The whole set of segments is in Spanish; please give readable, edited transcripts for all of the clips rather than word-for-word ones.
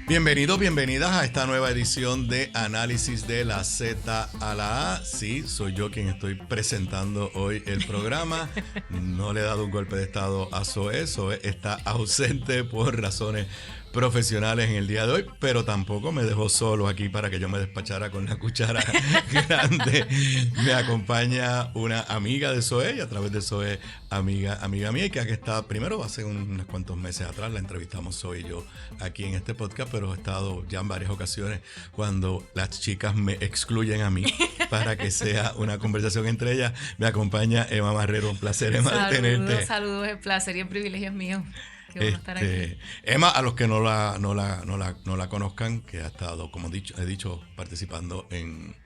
Bienvenidos, bienvenidas a esta nueva edición de Análisis de la Z a la A. Sí, soy yo quien estoy presentando hoy el programa. No le he dado un golpe de estado a Zoe. Zoe está ausente por razones profesionales en el día de hoy, pero tampoco me dejó solo aquí para que yo me despachara con la cuchara grande. Me acompaña una amiga de Zoe y a través de Zoe, amiga mía, que aquí está, primero hace unos cuantos meses atrás la entrevistamos Zoe y yo aquí en este podcast, pero he estado ya en varias ocasiones cuando las chicas me excluyen a mí para que sea una conversación entre ellas. Me acompaña Emma Marrero, un placer, Emma, tenerte. Saludos, el placer y el privilegio es mío. Qué bueno estar aquí. Emma, a los que no la conozcan, que ha estado, como he dicho, participando en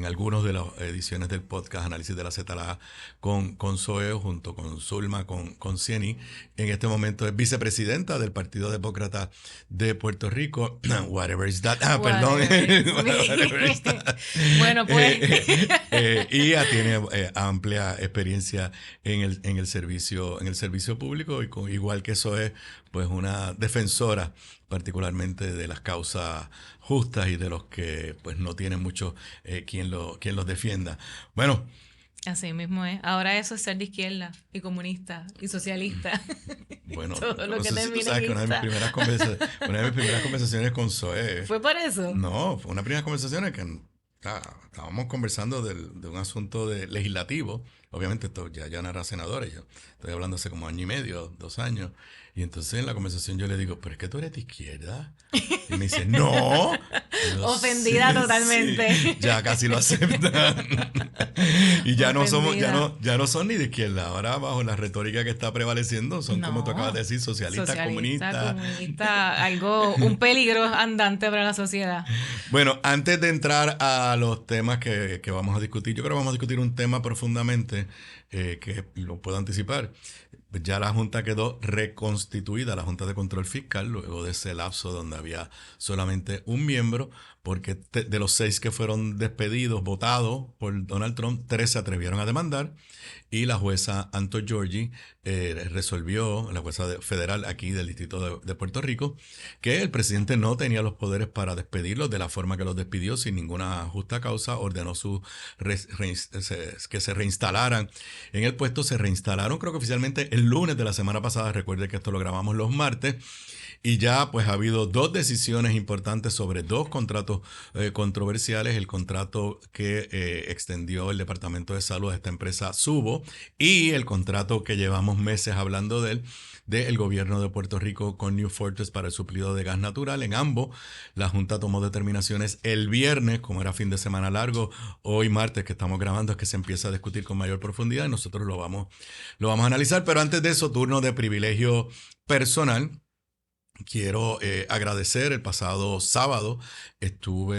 algunas de las ediciones del podcast Análisis de la Z con Zoe, junto con Zulma, con Cieny. En este momento es vicepresidenta del Partido Demócrata de Puerto Rico. Whatever is that. Whatever is that. Bueno, pues. Y ella tiene amplia experiencia en el servicio público, y igual que Zoe, pues una defensora particularmente de las causas justas y de los que pues no tienen mucho quien los defienda. Bueno. Así mismo es. Ahora eso es ser de izquierda y comunista y socialista. Bueno, todo lo que sé si tú sabes que una de mis primeras conversaciones con Zoe. ¿Fue por eso? No, fue una de las primeras conversaciones que estábamos conversando de un asunto legislativo. Obviamente esto ya no era senadora, yo estoy hablando hace como año y medio, 2 años. Y entonces en la conversación yo le digo, ¿pero es que tú eres de izquierda? Y me dice, no. Ofendida totalmente. Sí, ya casi lo aceptan. Y ya no son ni de izquierda. Ahora, bajo la retórica que está prevaleciendo, son, como tú acabas de decir, socialistas, comunistas. Un peligro andante para la sociedad. Bueno, antes de entrar a los temas que vamos a discutir, yo creo que vamos a discutir un tema profundamente que lo puedo anticipar. Ya la Junta quedó reconstituida, la Junta de Control Fiscal, luego de ese lapso donde había solamente un miembro, porque de los 6 que fueron despedidos, votados por Donald Trump, 3 se atrevieron a demandar, y la jueza Anto Giorgi resolvió, la jueza federal aquí del Distrito de Puerto Rico, que el presidente no tenía los poderes para despedirlos de la forma que los despidió, sin ninguna justa causa. Ordenó que se reinstalaran en el puesto. Se reinstalaron, creo que oficialmente el lunes de la semana pasada. Recuerde que esto lo grabamos los martes. Y ya pues ha habido 2 decisiones importantes sobre 2 contratos controversiales. El contrato que extendió el Departamento de Salud a esta empresa Subo, y el contrato que llevamos meses hablando del gobierno de Puerto Rico con New Fortress para el suplido de gas natural. En ambos, la Junta tomó determinaciones el viernes, como era fin de semana largo. Hoy martes, que estamos grabando, es que se empieza a discutir con mayor profundidad, y nosotros lo vamos a analizar. Pero antes de eso, turno de privilegio personal. Quiero agradecer. El pasado sábado se estuvo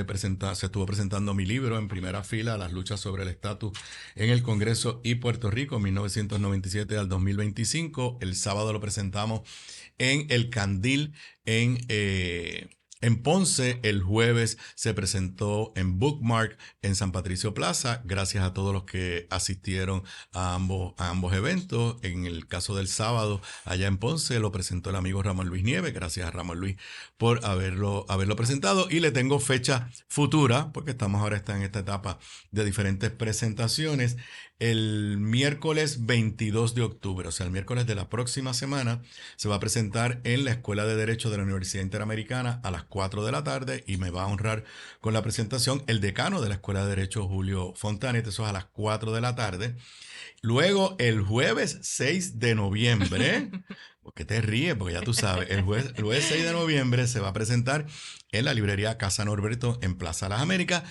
presentando mi libro en primera fila, Las luchas sobre el estatus en el Congreso y Puerto Rico, 1997 al 2025. El sábado lo presentamos en El Candil, en Ponce. El jueves se presentó en Bookmark en San Patricio Plaza. Gracias a todos los que asistieron a ambos eventos. En el caso del sábado, allá en Ponce, lo presentó el amigo Ramón Luis Nieves. Gracias a Ramón Luis por haberlo presentado. Y le tengo fecha futura, porque está en esta etapa de diferentes presentaciones. El miércoles 22 de octubre, o sea, el miércoles de la próxima semana, se va a presentar en la Escuela de Derecho de la Universidad Interamericana a las 4 de la tarde, y me va a honrar con la presentación el decano de la Escuela de Derecho, Julio Fontanet. Eso es a las 4 de la tarde. Luego, el jueves 6 de noviembre, ¿por qué te ríes? Porque ya tú sabes, el jueves 6 de noviembre se va a presentar en la librería Casa Norberto en Plaza Las Américas.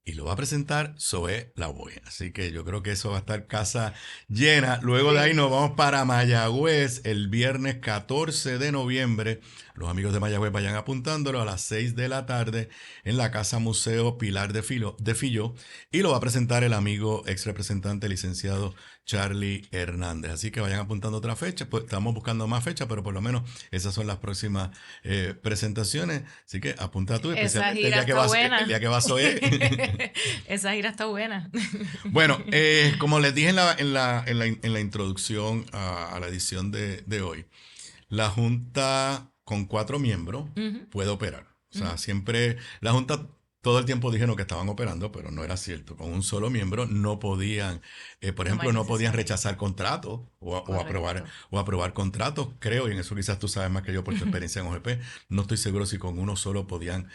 Y lo va a presentar Zoe Lavoie. Así que yo creo que eso va a estar casa llena. Luego de ahí nos vamos para Mayagüez el viernes 14 de noviembre. Los amigos de Mayagüez vayan apuntándolo, a las 6 de la tarde en la Casa Museo Pilar de Filló. Y lo va a presentar el amigo ex representante licenciado Charlie Hernández. Así que vayan apuntando otra fecha. Pues estamos buscando más fechas, pero por lo menos esas son las próximas presentaciones. Así que apunta tú, especialmente el día que vas Zoe. Esa gira está buena. Bueno, como les dije en la introducción a la edición de hoy, la Junta con 4 miembros puede operar. O sea, siempre la Junta todo el tiempo dijeron que estaban operando, pero no era cierto. Con un solo miembro no podían, por Tomar ejemplo, no podían decisiones. rechazar contratos Correcto. o aprobar contratos, creo, y en eso quizás tú sabes más que yo por tu experiencia en OGP. No estoy seguro si con uno solo podían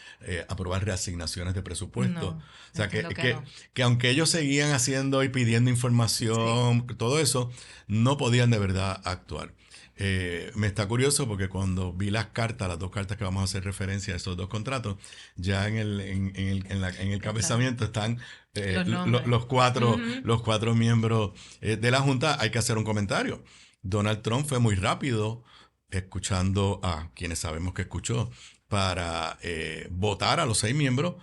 aprobar reasignaciones de presupuesto. O No, sea, entiendo que no. que aunque ellos seguían haciendo y pidiendo Sí. información, todo eso, no podían de verdad actuar. Me está curioso porque cuando vi las cartas, las dos cartas que vamos a hacer referencia a estos dos contratos, ya en el Está. cabezamiento están Los nombres. Ujú. los cuatro miembros de la Junta. Hay que hacer un comentario. Donald Trump fue muy rápido, escuchando a quienes sabemos que escuchó, para votar a los 6 miembros,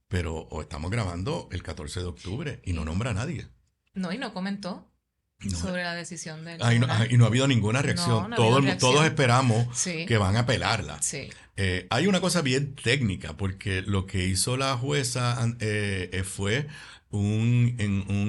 pero estamos grabando el 14 de octubre y no Y, nombra a nadie. no, y no comentó No, sobre la decisión del y tribunal. no ha habido ninguna No, reacción. no ha habido Todos reacción. esperamos Sí, que van a apelarla. sí. Hay una cosa bien técnica, porque lo que hizo la jueza fue un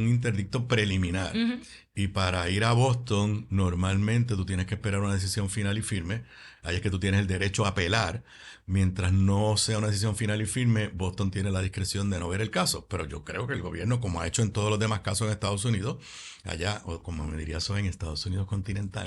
interdicto preliminar. Ujú. Y para ir a Boston, normalmente tú tienes que esperar una decisión final y firme. Ahí es que tú tienes el derecho a apelar. Mientras no sea una decisión final y firme, Boston tiene la discreción de no ver el caso. Pero yo creo que el gobierno, como ha hecho en todos los demás casos en Estados Unidos, allá, o como me diría eso en Estados Unidos continental,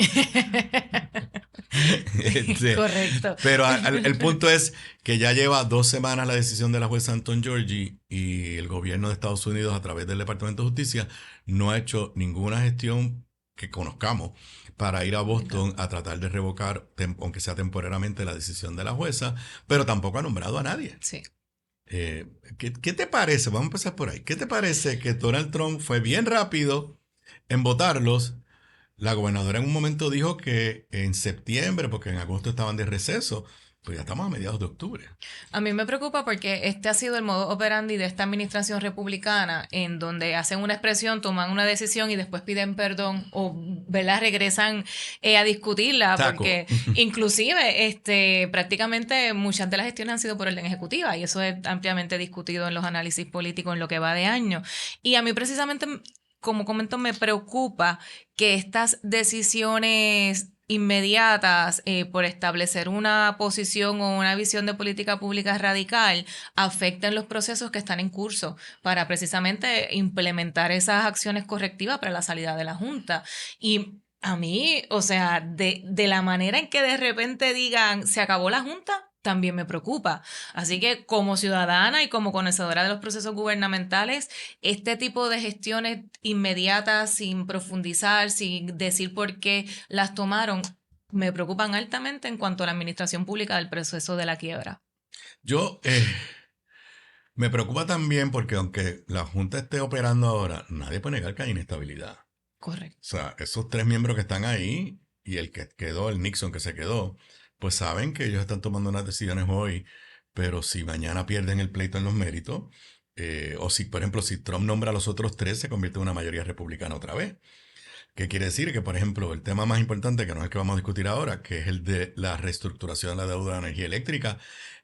este, Correcto. pero el punto es que ya lleva 2 semanas la decisión de la jueza Anton Georgi y el gobierno de Estados Unidos a través del Departamento de Justicia no ha hecho ninguna gestión que conozcamos para ir a Boston a tratar de revocar, aunque sea temporariamente, la decisión de la jueza, pero tampoco ha nombrado a nadie. Sí. ¿Qué te parece? Vamos a empezar por ahí. ¿Qué te parece que Donald Trump fue bien rápido en votarlos? La gobernadora en un momento dijo que en septiembre, porque en agosto estaban de receso, pues ya estamos a mediados de octubre. A mí me preocupa porque este ha sido el modo operandi de esta administración republicana, en donde hacen una expresión, toman una decisión y después piden perdón o, ¿verdad?, regresan a discutirla, Taco. porque inclusive prácticamente muchas de las gestiones han sido por orden ejecutiva y eso es ampliamente discutido en los análisis políticos en lo que va de año. Y a mí precisamente, como comento, me preocupa que estas decisiones inmediatas por establecer una posición o una visión de política pública radical afecten los procesos que están en curso para precisamente implementar esas acciones correctivas para la salida de la Junta. Y a mí, o sea, de la manera en que de repente digan se acabó la Junta, también me preocupa. Así que como ciudadana y como conocedora de los procesos gubernamentales, este tipo de gestiones inmediatas, sin profundizar, sin decir por qué las tomaron, me preocupan altamente en cuanto a la administración pública del proceso de la quiebra. Yo me preocupa también porque aunque la Junta esté operando ahora, nadie puede negar que hay inestabilidad. O Correcto. sea, esos 3 miembros que están ahí y el que quedó, el Nixon que se quedó, pues saben que ellos están tomando unas decisiones hoy, pero si mañana pierden el pleito en los méritos, o si, por ejemplo, si Trump nombra a los otros 3, se convierte en una mayoría republicana otra vez. ¿Qué quiere decir? Que, por ejemplo, el tema más importante, que no es el que vamos a discutir ahora, que es el de la reestructuración de la deuda de energía eléctrica,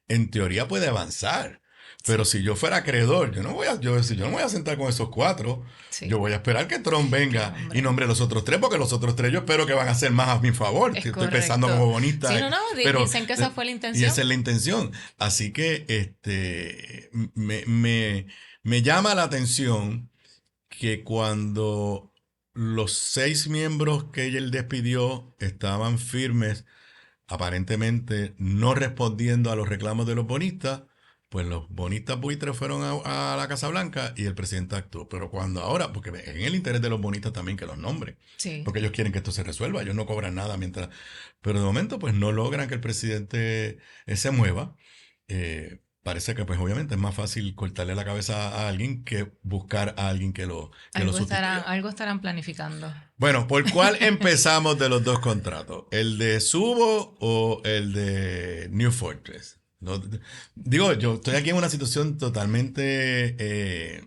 en teoría puede avanzar. Pero Sí, si yo fuera acreedor, si yo no me voy a sentar con esos 4, yo sí, voy a esperar que Trump qué venga y nombre. nombre a los otros 3, porque los otros 3 yo espero que van a ser más a mi favor. Es Estoy pensando como correcto. bonita, Sí, no, no, pero dicen que esa fue la y esa intención. es la intención. Así que me llama la atención que cuando los 6 miembros que él despidió estaban firmes, aparentemente no respondiendo a los reclamos de los bonistas, pues los bonistas buitres fueron a la Casa Blanca y el presidente actuó. Pero cuando ahora, porque es en el interés de los bonistas también que los nombren, Sí. porque ellos quieren que esto se resuelva, ellos no cobran nada mientras... Pero de momento pues no logran que el presidente se mueva. Parece que pues obviamente es más fácil cortarle la cabeza a alguien que buscar a alguien que lo sustituya. Algo estarán planificando. Bueno, ¿por cuál empezamos de los dos contratos? ¿El de Subo o el de New Fortress? Digo, yo estoy aquí en una situación totalmente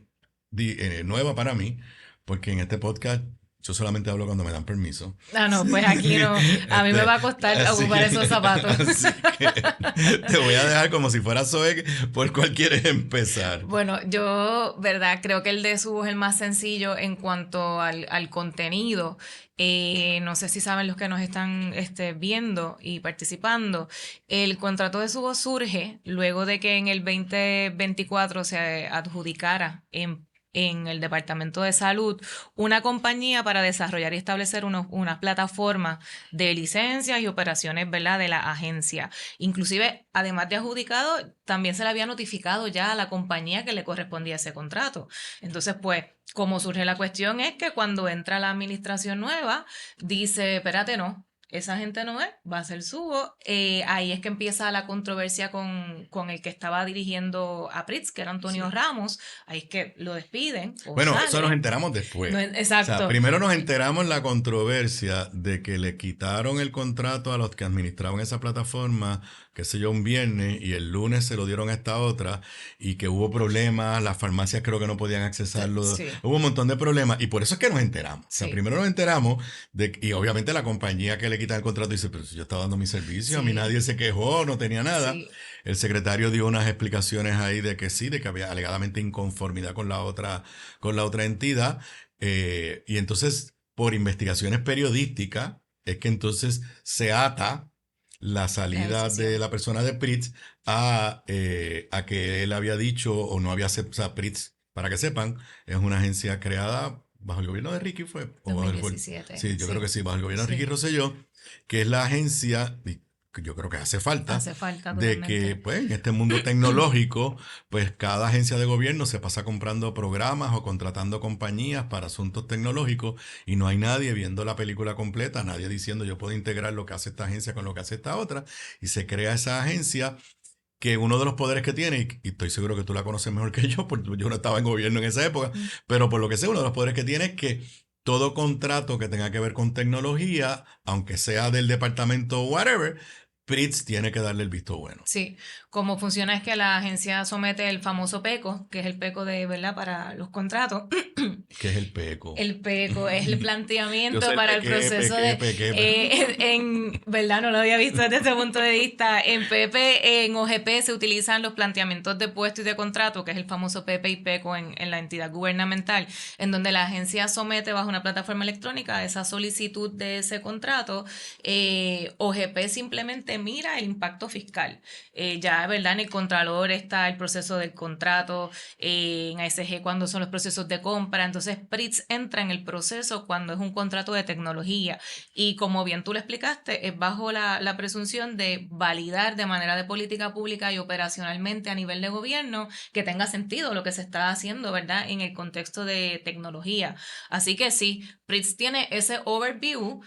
nueva para mí, porque en este podcast Yo solamente hablo cuando me dan permiso. Ah, no, pues aquí no. A mí me va a costar ocupar esos zapatos. Así que te voy a dejar como si fuera Zoe, por cuál quieres empezar. Bueno, yo, verdad, creo que el de Subo es el más sencillo en cuanto al contenido. No sé si saben los que nos están viendo y participando. El contrato de Subo surge luego de que en el 2024 se adjudicara en el Departamento de Salud una compañía para desarrollar y establecer unas plataformas de licencias y operaciones, ¿verdad?, de la agencia. Inclusive, además de adjudicado, también se le había notificado ya a la compañía que le correspondía ese contrato. Entonces, pues, como surge la cuestión es que cuando entra la administración nueva, dice, espérate, no, esa gente no es, va a ser Subo. Ahí es que empieza la controversia con el que estaba dirigiendo a Pritz, que era Antonio Ramos. Ahí es que lo despiden. Bueno, eso nos enteramos después. Exacto. O sea, primero nos enteramos la controversia de que le quitaron el contrato a los que administraban esa plataforma, qué sé yo, un viernes, y el lunes se lo dieron a esta otra, y que hubo problemas, las farmacias creo que no podían accesarlo, sí. Hubo un montón de problemas, y por eso es que nos enteramos. Sí. O sea, primero nos enteramos, y obviamente la compañía que le quita el contrato dice, pero si yo estaba dando mi servicio, sí. A mí nadie se quejó, no tenía nada. Sí. El secretario dio unas explicaciones ahí de que sí, de que había alegadamente inconformidad con la otra entidad, y entonces por investigaciones periodísticas es que entonces se ata la salida de la persona de Pritz a que él había dicho o no había aceptado. O sea, Pritz, para que sepan, es una agencia creada bajo el gobierno de Ricky, ¿fue? 2017. Sí, yo creo que sí, bajo el gobierno de Ricky Rosselló, que es la agencia, yo creo que hace falta de que pues en este mundo tecnológico pues cada agencia de gobierno se pasa comprando programas o contratando compañías para asuntos tecnológicos y no hay nadie viendo la película completa, nadie diciendo yo puedo integrar lo que hace esta agencia con lo que hace esta otra, y se crea esa agencia que uno de los poderes que tiene, y estoy seguro que tú la conoces mejor que yo porque yo no estaba en gobierno en esa época, pero por lo que sé, uno de los poderes que tiene es que todo contrato que tenga que ver con tecnología, aunque sea del departamento whatever, Pritz tiene que darle el visto bueno. Sí, como funciona es que la agencia somete el famoso PECO, que es el PECO de, ¿verdad?, para los contratos. ¿Qué es el PECO? El PECO es el planteamiento para el proceso en verdad no lo había visto desde ese punto de vista. En PP, en OGP se utilizan los planteamientos de puesto y de contrato, que es el famoso PP y PECO en la entidad gubernamental, en donde la agencia somete bajo una plataforma electrónica esa solicitud de ese contrato. OGP simplemente mira el impacto fiscal. Ya, ¿verdad?, en el Contralor está el proceso del contrato, en ASG cuando son los procesos de compra. Entonces Pritz entra en el proceso cuando es un contrato de tecnología, y como bien tú lo explicaste, es bajo la presunción de validar de manera de política pública y operacionalmente a nivel de gobierno que tenga sentido lo que se está haciendo, ¿verdad?, en el contexto de tecnología. Así que sí, Pritz tiene ese overview.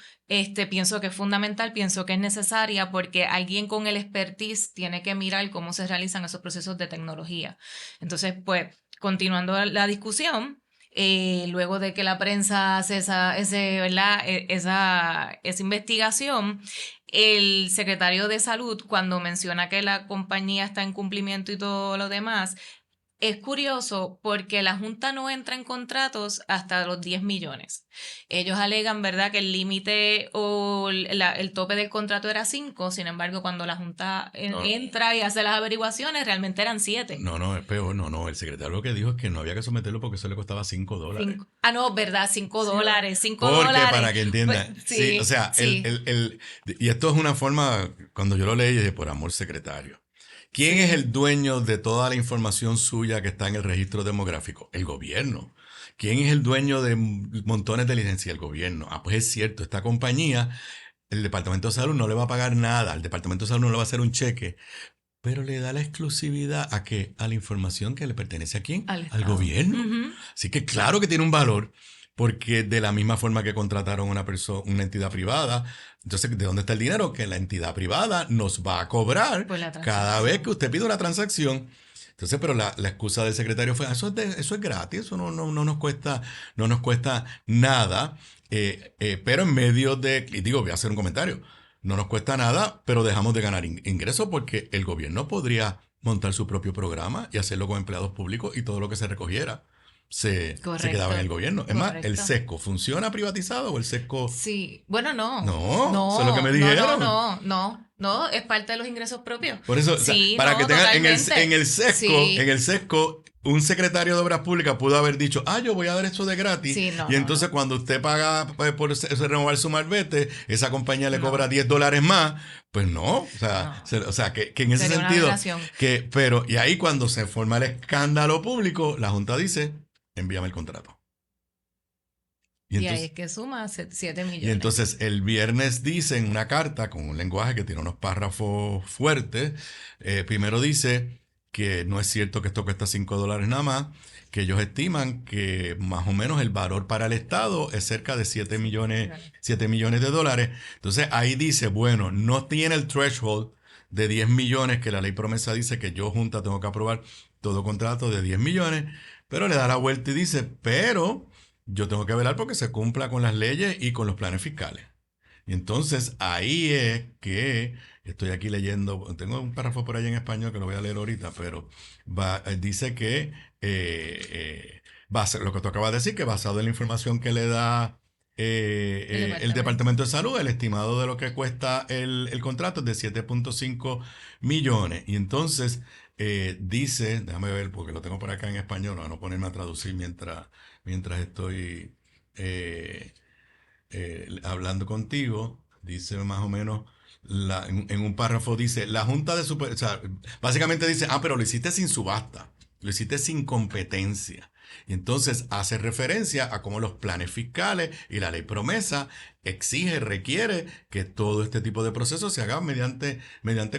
Pienso que es fundamental, pienso que es necesaria, porque alguien con el expertise tiene que mirar cómo se realizan esos procesos de tecnología. Entonces, pues, continuando la discusión, luego de que la prensa hace esa investigación, el secretario de Salud, cuando menciona que la compañía está en cumplimiento y todo lo demás, es curioso porque la Junta no entra en contratos hasta los 10 millones. Ellos alegan, ¿verdad?, que el límite o el tope del contrato era 5, sin embargo, cuando la Junta entra y hace las averiguaciones, realmente eran 7. No, es peor, no. El secretario lo que dijo es que no había que someterlo porque eso le costaba $5. No, ¿verdad? $5. $5. Porque, para que entiendan, pues, sí, o sea, sí. Y esto es una forma, cuando yo lo leí, dije, por amor, secretario. ¿Quién es el dueño de toda la información suya que está en el registro demográfico? El gobierno. ¿Quién es el dueño de montones de licencias? El gobierno. Pues es cierto, esta compañía, el Departamento de Salud no le va a pagar nada, el Departamento de Salud no le va a hacer un cheque, pero le da la exclusividad ¿a qué? A la información que le pertenece ¿a quién? Al gobierno. Uh-huh. Así que claro que tiene un valor, porque de la misma forma que contrataron una entidad privada, entonces, ¿de dónde está el dinero? Que la entidad privada nos va a cobrar cada vez que usted pide una transacción. Entonces, pero la excusa del secretario fue, eso es gratis, eso no nos cuesta nada, pero en medio de, y digo, voy a hacer un comentario, no nos cuesta nada, pero dejamos de ganar ingresos porque el gobierno podría montar su propio programa y hacerlo con empleados públicos y todo lo que se recogiera. se Correcto, quedaba en el gobierno. Es más, ¿el correcto. SESCO funciona privatizado o el SESCO? Sí, bueno, No, eso es lo que me dijeron. no, es parte de los ingresos propios. Por eso, o sea, Sí, para que no, tengan totalmente. en Sí, el SESCO, un secretario de Obras Públicas pudo haber dicho, yo voy a dar esto de gratis. sí, no, Y no, entonces no, cuando usted paga por renovar su marbete, esa compañía le cobra no, $10 más. Pues no, o sea, no. o sea que en ese Sería una sentido, aberración. y ahí cuando se forma el escándalo público, la Junta dice, envíame el contrato. Y Y ahí entonces, es que suma 7 y millones. entonces el viernes dice en una carta con un lenguaje que tiene unos párrafos fuertes, primero dice que no es cierto que esto cuesta $5 nada más, que ellos estiman que más o menos el valor para el Estado es cerca de 7 millones de dólares. Entonces ahí dice, bueno, no tiene el threshold de 10 millones que la ley promesa dice que yo junta tengo que aprobar todo contrato de 10 millones, pero le da la vuelta y dice, pero yo tengo que velar porque se cumpla con las leyes y con los planes fiscales. Y entonces ahí es que estoy aquí leyendo, tengo un párrafo por ahí en español que lo voy a leer ahorita, pero dice que lo que tú acabas de decir, que basado en la información que le da El el departamento. Departamento de Salud, el estimado de lo que cuesta el contrato es de 7.5 millones. Y entonces dice, déjame ver porque lo tengo por acá en español, no ponerme a traducir mientras estoy eh, hablando contigo, dice más o menos, en un párrafo dice, la Junta de Super, o sea, básicamente dice, pero lo hiciste sin subasta, lo hiciste sin competencia. Y entonces hace referencia a cómo los planes fiscales y la ley promesa requiere que todo este tipo de procesos se haga mediante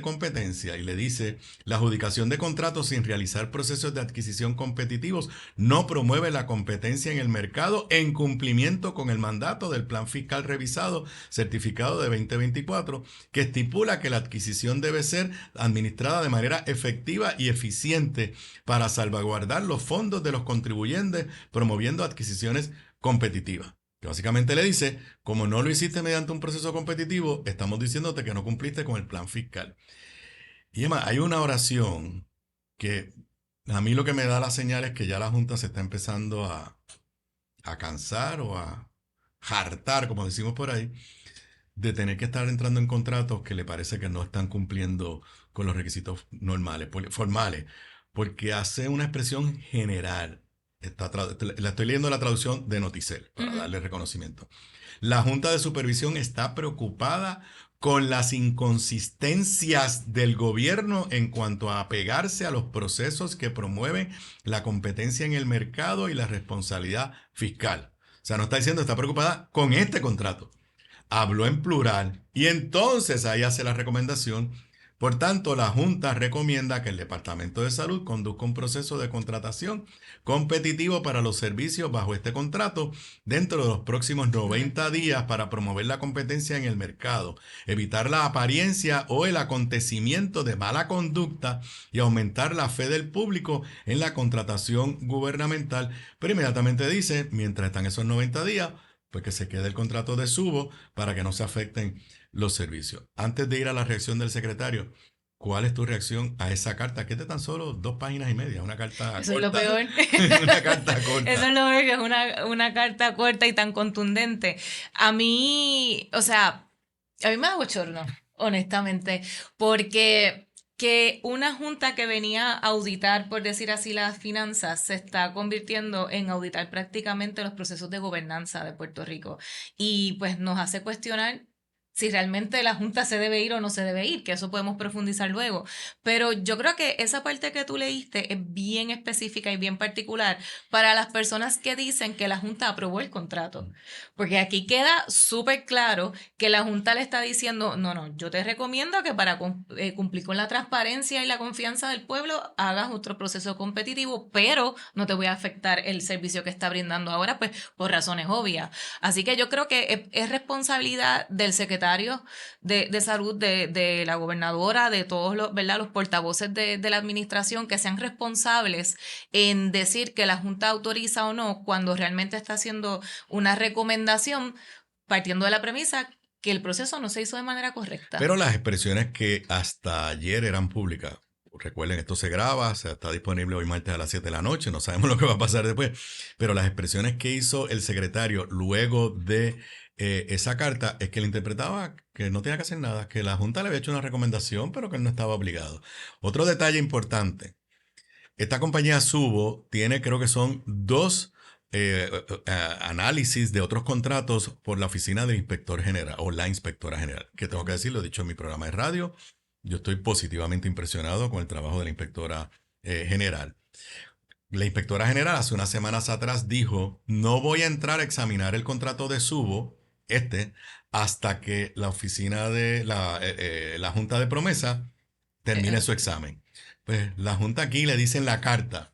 competencia. Y le dice, la adjudicación de contratos sin realizar procesos de adquisición competitivos no promueve la competencia en el mercado en cumplimiento con el mandato del Plan Fiscal Revisado certificado de 2024, que estipula que la adquisición debe ser administrada de manera efectiva y eficiente para salvaguardar los fondos de los contribuyentes, promoviendo adquisiciones competitivas. Que básicamente le dice, como no lo hiciste mediante un proceso competitivo, estamos diciéndote que no cumpliste con el plan fiscal. Y además, hay una oración que a mí lo que me da la señal es que ya la Junta se está empezando a cansar o a hartar, como decimos por ahí, de tener que estar entrando en contratos que le parece que no están cumpliendo con los requisitos normales, formales, porque hace una expresión general. La estoy leyendo la traducción de Noticel para Ujú. darle reconocimiento. La Junta de Supervisión está preocupada con las inconsistencias del gobierno en cuanto a apegarse a los procesos que promueven la competencia en el mercado y la responsabilidad fiscal. O sea, no está diciendo, está preocupada con este contrato. Habló en plural y entonces ahí hace la recomendación. Por tanto, la Junta recomienda que el Departamento de Salud conduzca un proceso de contratación competitivo para los servicios bajo este contrato dentro de los próximos 90 días para promover la competencia en el mercado, evitar la apariencia o el acontecimiento de mala conducta y aumentar la fe del público en la contratación gubernamental. Pero inmediatamente dice, mientras están esos 90 días, pues que se quede el contrato de subo para que no se afecten los servicios. Antes de ir a la reacción del secretario, ¿cuál es tu reacción a esa carta? Que es de tan solo 2 páginas y media, una carta Eso es lo corta. peor. Una carta corta. Eso es lo peor, que es una carta corta y tan contundente. A mí, o sea, a mí me da bochorno, honestamente, porque que una junta que venía a auditar, por decir así, las finanzas, se está convirtiendo en auditar prácticamente los procesos de gobernanza de Puerto Rico. Y pues nos hace cuestionar si realmente la junta se debe ir o no se debe ir, que eso podemos profundizar luego. Pero yo creo que esa parte que tú leíste es bien específica y bien particular para las personas que dicen que la junta aprobó el contrato. Porque aquí queda súper claro que la Junta le está diciendo, no, yo te recomiendo que para cumplir con la transparencia y la confianza del pueblo hagas otro proceso competitivo, pero no te voy a afectar el servicio que está brindando ahora, pues por razones obvias. Así que yo creo que es responsabilidad del secretario de salud, de la gobernadora, de todos los, ¿verdad? Los portavoces de la administración que sean responsables en decir que la Junta autoriza o no cuando realmente está haciendo una recomendación partiendo de la premisa que el proceso no se hizo de manera correcta. Pero las expresiones que hasta ayer eran públicas, recuerden, esto se graba, o sea, está disponible hoy martes a las 7 de la noche, no sabemos lo que va a pasar después, pero las expresiones que hizo el secretario luego de esa carta es que él interpretaba que no tenía que hacer nada, que la Junta le había hecho una recomendación, pero que él no estaba obligado. Otro detalle importante, esta compañía Subo tiene, creo que son dos análisis de otros contratos por la oficina del inspector general o la inspectora general, que tengo que decir, lo he dicho en mi programa de radio, yo estoy positivamente impresionado con el trabajo de la inspectora general. La inspectora general hace unas semanas atrás dijo, no voy a entrar a examinar el contrato de Subo, hasta que la oficina de la Junta de Promesa termine su examen. Pues la Junta aquí le dice en la carta,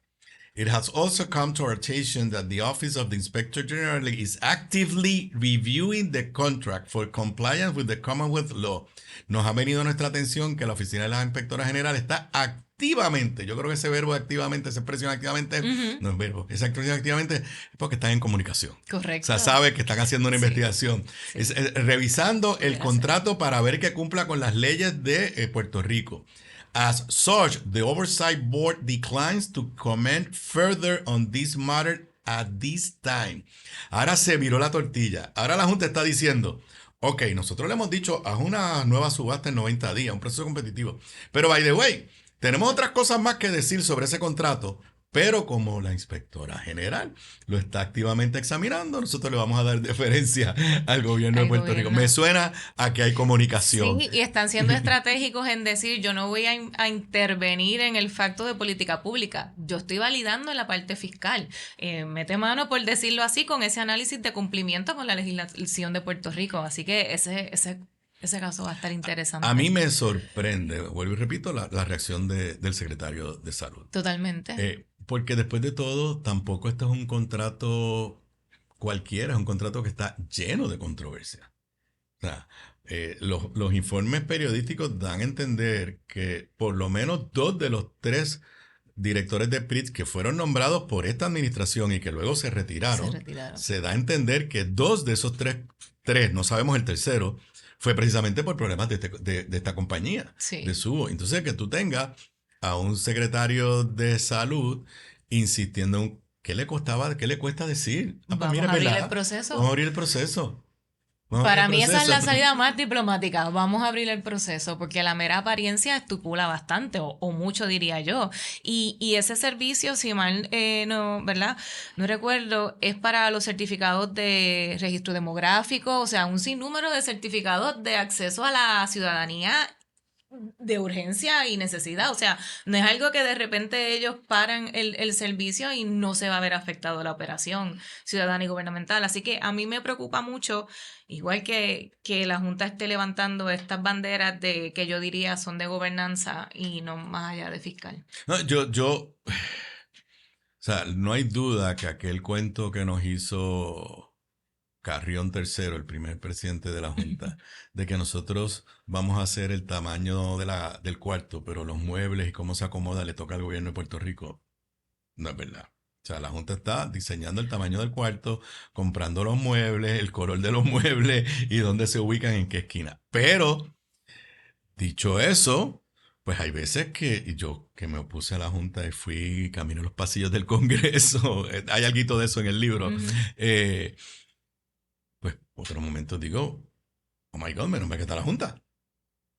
it has also come to our attention that the Office of the Inspector General is actively reviewing the contract for compliance with the Commonwealth Law. Nos ha venido a nuestra atención que la Oficina de la Inspectora General está activamente, yo creo que ese verbo activamente, esa expresión activamente, no es verbo, esa expresión activamente es porque están en comunicación. Correcto. O sea, sabe que están haciendo una investigación. Sí. Es, revisando el contrato para ver que cumpla con las leyes de Puerto Rico. As such, the Oversight Board declines to comment further on this matter at this time. Ahora se viró la tortilla. Ahora la Junta está diciendo, ok, nosotros le hemos dicho, haz una nueva subasta en 90 días, un proceso competitivo. Pero, by the way, tenemos otras cosas más que decir sobre ese contrato, pero como la inspectora general lo está activamente examinando, nosotros le vamos a dar deferencia al gobierno de Puerto Rico. Me suena a que hay comunicación. Sí, y están siendo estratégicos en decir, yo no voy a intervenir en el facto de política pública. Yo estoy validando en la parte fiscal. Mete mano, por decirlo así, con ese análisis de cumplimiento con la legislación de Puerto Rico. Así que ese caso va a estar interesante. A mí me sorprende, vuelvo y repito, la reacción del secretario de Salud. Totalmente. Porque después de todo, tampoco este es un contrato cualquiera, es un contrato que está lleno de controversia. O sea, los informes periodísticos dan a entender que por lo menos 2 de los 3 directores de PRITS que fueron nombrados por esta administración y que luego se retiraron, se da a entender que 2 de esos 3, no sabemos el tercero, fue precisamente por problemas de esta compañía, de Subo. Entonces, que tú tengas a un secretario de salud insistiendo en qué le cuesta decir. Vamos a abrir el proceso. Vamos a abrir el proceso. Para mí esa es la salida más diplomática. Vamos a abrir el proceso porque la mera apariencia estipula bastante o mucho, diría yo. Y ese servicio, si mal ¿verdad? No recuerdo, es para los certificados de registro demográfico, o sea, un sinnúmero de certificados de acceso a la ciudadanía de urgencia y necesidad. O sea, no es algo que de repente ellos paran el servicio y no se va a ver afectado la operación ciudadana y gubernamental. Así que a mí me preocupa mucho, igual que la Junta esté levantando estas banderas de que yo diría son de gobernanza y no más allá de fiscal. No, o sea, no hay duda que aquel cuento que nos hizo Carrión III, el primer presidente de la Junta, de que nosotros vamos a hacer el tamaño del cuarto, pero los muebles y cómo se acomoda le toca al gobierno de Puerto Rico, no es verdad. O sea, la Junta está diseñando el tamaño del cuarto, comprando los muebles, el color de los muebles y dónde se ubican, en qué esquina. Pero, dicho eso, pues hay veces que yo que me opuse a la Junta y fui camino a los pasillos del Congreso, hay algo de eso en el libro, pues otros momentos digo, oh my God, menos mal que está la Junta.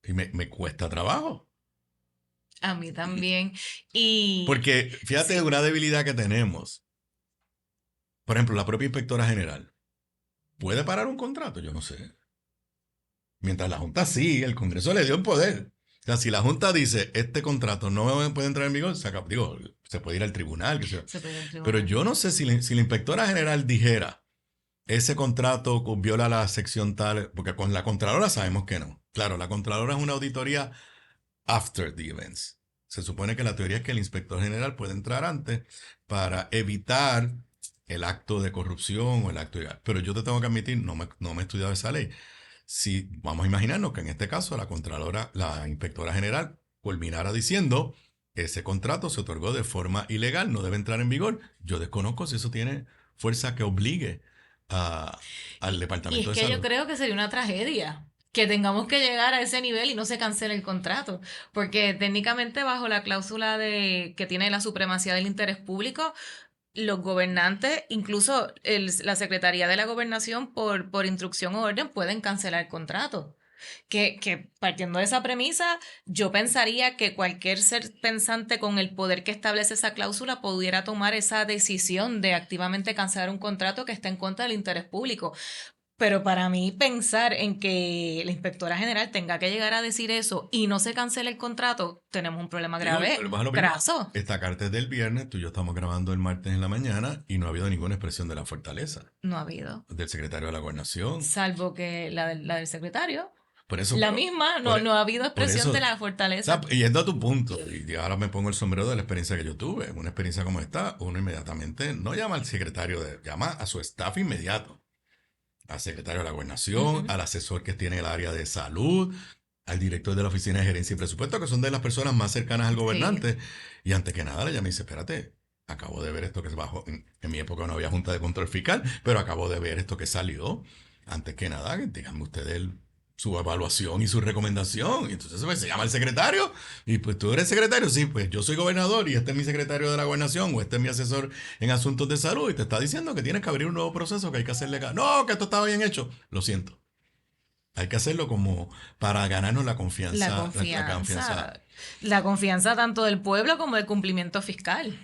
Y me cuesta trabajo. A mí también. Porque fíjate, una debilidad que tenemos. Por ejemplo, la propia inspectora general. ¿Puede parar un contrato? Yo no sé. Mientras la Junta sí, el Congreso le dio el poder. O sea, si la Junta dice, este contrato no puede entrar en vigor, se puede ir al tribunal. Pero yo no sé si la inspectora general dijera, ese contrato viola la sección tal, porque con la Contralora sabemos que no. Claro, la Contralora es una auditoría after the events. Se supone que la teoría es que el inspector general puede entrar antes para evitar el acto de corrupción o el acto ilegal. Pero yo te tengo que admitir, no me he estudiado esa ley. Si vamos a imaginarnos que en este caso la Contralora, la inspectora general, culminara diciendo que ese contrato se otorgó de forma ilegal, no debe entrar en vigor, yo desconozco si eso tiene fuerza que obligue al Departamento de Salud. Y es que yo creo que sería una tragedia que tengamos que llegar a ese nivel y no se cancele el contrato, porque técnicamente bajo la cláusula de que tiene la supremacía del interés público, los gobernantes, incluso la Secretaría de la Gobernación, por instrucción o orden, pueden cancelar contratos. Que partiendo de esa premisa, yo pensaría que cualquier ser pensante con el poder que establece esa cláusula pudiera tomar esa decisión de activamente cancelar un contrato que está en contra del interés público. Pero para mí pensar en que la inspectora general tenga que llegar a decir eso y no se cancele el contrato, tenemos un problema grave, graso. Esta carta es del viernes, tú y yo estamos grabando el martes en la mañana y no ha habido ninguna expresión de la fortaleza. No ha habido. Del secretario de la Gobernación. Salvo que la del secretario. Por eso, la misma, no ha habido expresión de la fortaleza. O sea, yendo a tu punto, y ahora me pongo el sombrero de la experiencia que yo tuve, una experiencia como esta, uno inmediatamente no llama al secretario, llama a su staff inmediato, al secretario de la Gobernación, al asesor que tiene el área de salud, al director de la Oficina de Gerencia y Presupuesto, que son de las personas más cercanas al gobernante. Sí. Y antes que nada, ella me dice, espérate, acabo de ver esto que se bajó, en mi época no había Junta de Control Fiscal, pero acabo de ver esto que salió. Antes que nada, díganme ustedes su evaluación y su recomendación. Y entonces pues, se llama el secretario. Y pues tú eres secretario. Sí, pues yo soy gobernador y este es mi secretario de la gobernación o este es mi asesor en asuntos de salud. Y te está diciendo que tienes que abrir un nuevo proceso, que hay que hacerle... No, que esto estaba bien hecho. Lo siento. Hay que hacerlo como para ganarnos la confianza. La confianza tanto del pueblo como del cumplimiento fiscal.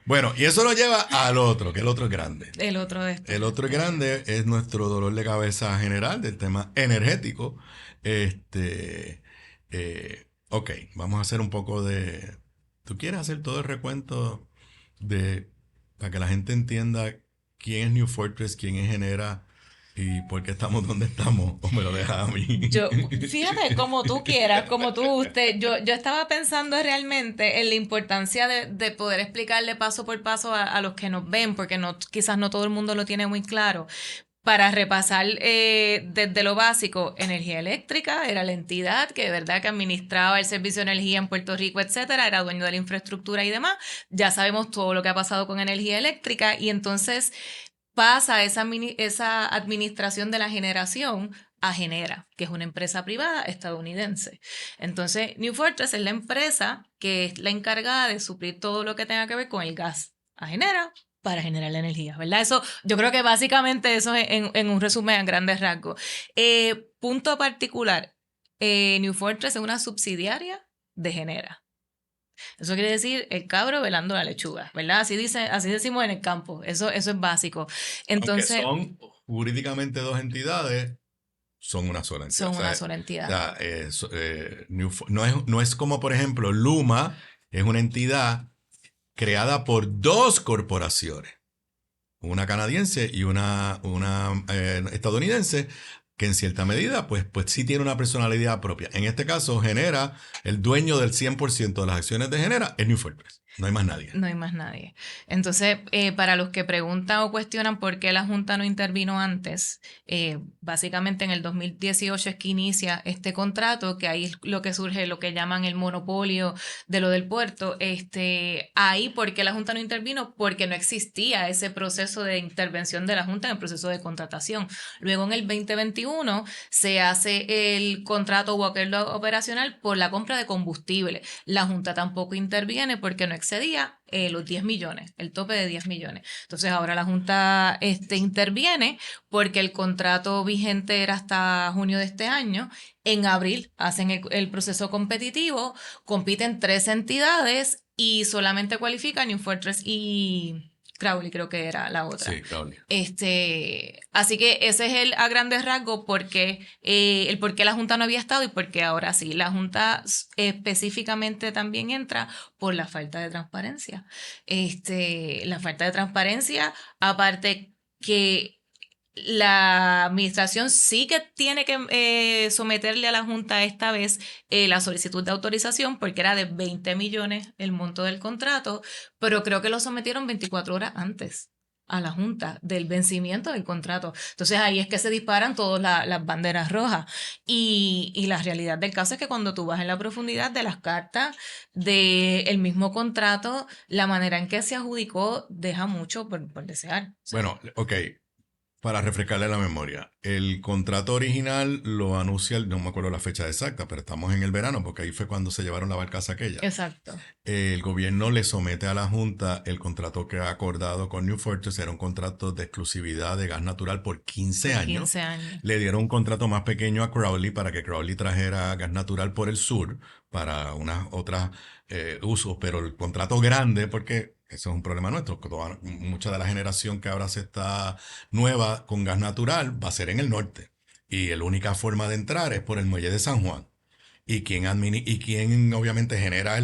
Bueno, y eso lo lleva al otro, que el otro es grande. El otro es grande, es nuestro dolor de cabeza general del tema energético. Ok, vamos a hacer un poco de... ¿Tú quieres hacer todo el recuento para que la gente entienda quién es New Fortress, quién es Genera y por qué estamos donde estamos? ¿O me lo dejas a mí? Fíjate, como tú quieras, como tú guste. Yo estaba pensando realmente en la importancia de poder explicarle paso por paso a los que nos ven, porque quizás no todo el mundo lo tiene muy claro. Para repasar desde lo básico, energía eléctrica era la entidad que de verdad que administraba el servicio de energía en Puerto Rico, etcétera, era dueño de la infraestructura y demás. Ya sabemos todo lo que ha pasado con energía eléctrica y entonces pasa esa administración de la generación a Genera, que es una empresa privada estadounidense. Entonces, New Fortress es la empresa que es la encargada de suplir todo lo que tenga que ver con el gas a Genera para generar la energía, ¿verdad? Eso, yo creo que básicamente eso es en un resumen a grandes rasgos. Punto particular, New Fortress es una subsidiaria de Genera. Eso quiere decir el cabro velando la lechuga, ¿verdad? Así decimos en el campo. Eso es básico. Entonces, aunque son jurídicamente dos entidades, son una sola entidad. Son una sola entidad. No es como, por ejemplo, Luma es una entidad creada por dos corporaciones, una canadiense y una estadounidense, que en cierta medida, pues sí tiene una personalidad propia. En este caso, Genera, el dueño del 100% de las acciones de Genera es New Fortress. No hay más nadie. No hay más nadie. Entonces, para los que preguntan o cuestionan por qué la Junta no intervino antes, básicamente en el 2018 es que inicia este contrato, que ahí es lo que surge, lo que llaman el monopolio de lo del puerto. Ahí, ¿por qué la Junta no intervino? Porque no existía ese proceso de intervención de la Junta en el proceso de contratación. Luego, en el 2021, se hace el contrato o acuerdo operacional por la compra de combustible. La Junta tampoco interviene porque no excedía los 10 millones, el tope de 10 millones. Entonces ahora la Junta interviene porque el contrato vigente era hasta junio de este año. En abril hacen el proceso competitivo, compiten 3 entidades y solamente cualifican New Fortress y Crowley, creo que era la otra. Sí, Crowley. Así que ese es a grandes rasgos porque, el por qué la Junta no había estado y por qué ahora sí. La Junta específicamente también entra por la falta de transparencia. La falta de transparencia, aparte que la administración sí que tiene que someterle a la Junta esta vez la solicitud de autorización porque era de 20 millones el monto del contrato, pero creo que lo sometieron 24 horas antes a la Junta del vencimiento del contrato. Entonces ahí es que se disparan todas las banderas rojas. Y la realidad del caso es que cuando tú vas en la profundidad de las cartas del mismo contrato, la manera en que se adjudicó deja mucho por desear. Bueno, ok. Para refrescarle la memoria, el contrato original lo anuncia, no me acuerdo la fecha exacta, pero estamos en el verano porque ahí fue cuando se llevaron la barcaza aquella. Exacto. El gobierno le somete a la Junta el contrato que ha acordado con New Fortress, era un contrato de exclusividad de gas natural por 15 Por años. 15 años. Le dieron un contrato más pequeño a Crowley para que Crowley trajera gas natural por el sur para unas otras usos, pero el contrato grande, porque eso es un problema nuestro, que mucha de la generación que ahora se está nueva con gas natural va a ser en el norte. Y la única forma de entrar es por el muelle de San Juan. Y quien obviamente genera es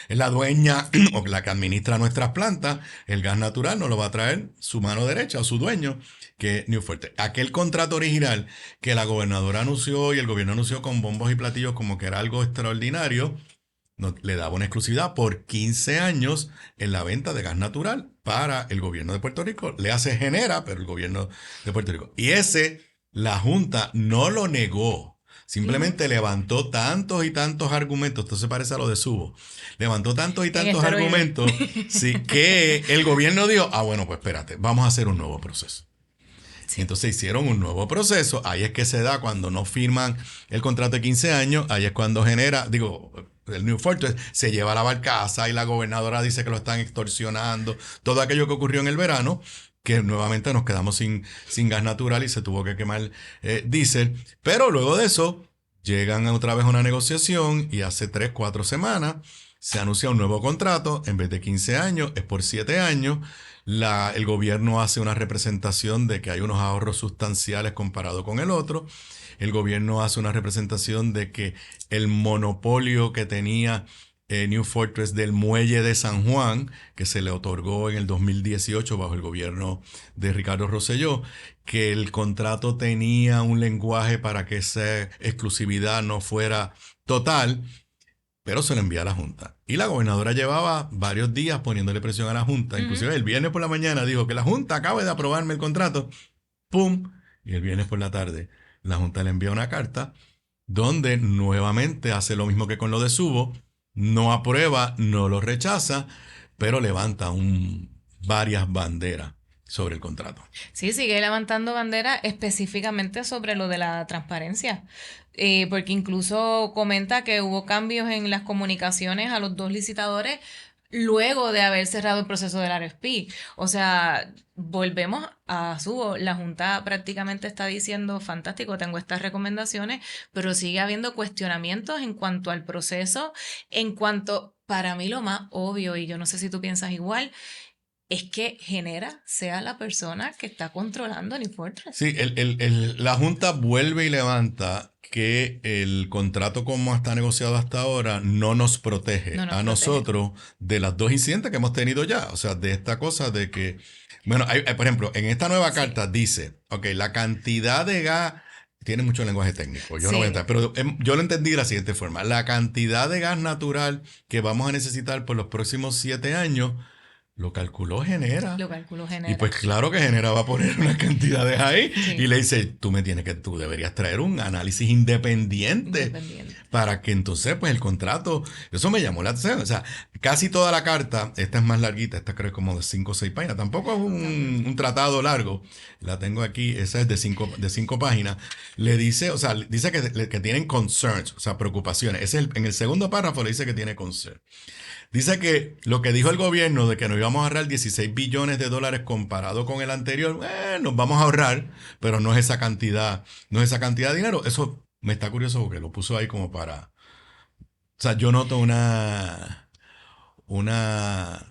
la dueña o la que administra nuestras plantas. El gas natural nos lo va a traer su mano derecha o su dueño, que es New Fortress. Aquel contrato original que la gobernadora anunció y el gobierno anunció con bombos y platillos como que era algo extraordinario, le daba una exclusividad por 15 años en la venta de gas natural para el gobierno de Puerto Rico. Genera, pero el gobierno de Puerto Rico. Y la Junta no lo negó. Simplemente levantó tantos y tantos argumentos, esto se parece a lo de Subo, levantó tantos y tantos argumentos, sí, que el gobierno dijo, bueno, pues espérate, vamos a hacer un nuevo proceso. Sí. Entonces hicieron un nuevo proceso, ahí es que se da cuando no firman el contrato de 15 años, ahí es cuando el New Fortress se lleva la barcaza y la gobernadora dice que lo están extorsionando, todo aquello que ocurrió en el verano, que nuevamente nos quedamos sin gas natural y se tuvo que quemar diésel. Pero luego de eso, llegan otra vez a una negociación y hace 3, 4 semanas se anuncia un nuevo contrato. En vez de 15 años, es por 7 años. El gobierno hace una representación de que hay unos ahorros sustanciales comparado con el otro. El gobierno hace una representación de que el monopolio que tenía New Fortress del muelle de San Juan, que se le otorgó en el 2018 bajo el gobierno de Ricardo Rosselló, que el contrato tenía un lenguaje para que esa exclusividad no fuera total, pero se lo envía a la Junta. Y la gobernadora llevaba varios días poniéndole presión a la Junta. Inclusive el viernes por la mañana dijo que la Junta acaba de aprobarme el contrato. ¡Pum! Y el viernes por la tarde la Junta le envía una carta donde nuevamente hace lo mismo que con lo de Subo. No aprueba, no lo rechaza, pero levanta varias banderas sobre el contrato. Sí, sigue levantando banderas específicamente sobre lo de la transparencia, porque incluso comenta que hubo cambios en las comunicaciones a los 2 licitadores luego de haber cerrado el proceso del RFP. O sea, volvemos a Subo. La Junta prácticamente está diciendo, fantástico, tengo estas recomendaciones, pero sigue habiendo cuestionamientos en cuanto al proceso, para mí lo más obvio, y yo no sé si tú piensas igual, es que Genera sea la persona que está controlando New Fortress. Sí, la Junta vuelve y levanta que el contrato como está negociado hasta ahora no nos protege nosotros de las 2 incidentes que hemos tenido ya. O sea, de esta cosa de que, bueno, por ejemplo, en esta nueva carta dice, la cantidad de gas, tiene mucho lenguaje técnico, yo no voy a entrar, pero yo lo entendí de la siguiente forma. La cantidad de gas natural que vamos a necesitar por los próximos 7 años, lo calculó Genera. Y pues claro que Genera va a poner unas cantidades ahí. Sí. Y le dice, tú deberías traer un análisis independiente. Para que entonces, pues el contrato, eso me llamó la atención. O sea, casi toda la carta, esta es más larguita, esta creo que como de 5 o 6 páginas. Tampoco es un tratado largo. La tengo aquí, esa es de 5 páginas. Le dice, dice que tienen concerns, o sea, preocupaciones. En el segundo párrafo le dice que tiene concerns. Dice que lo que dijo el gobierno de que nos íbamos a ahorrar 16 billones de dólares comparado con el anterior, nos vamos a ahorrar, pero no es esa cantidad de dinero. Eso me está curioso porque lo puso ahí como para... O sea, yo noto una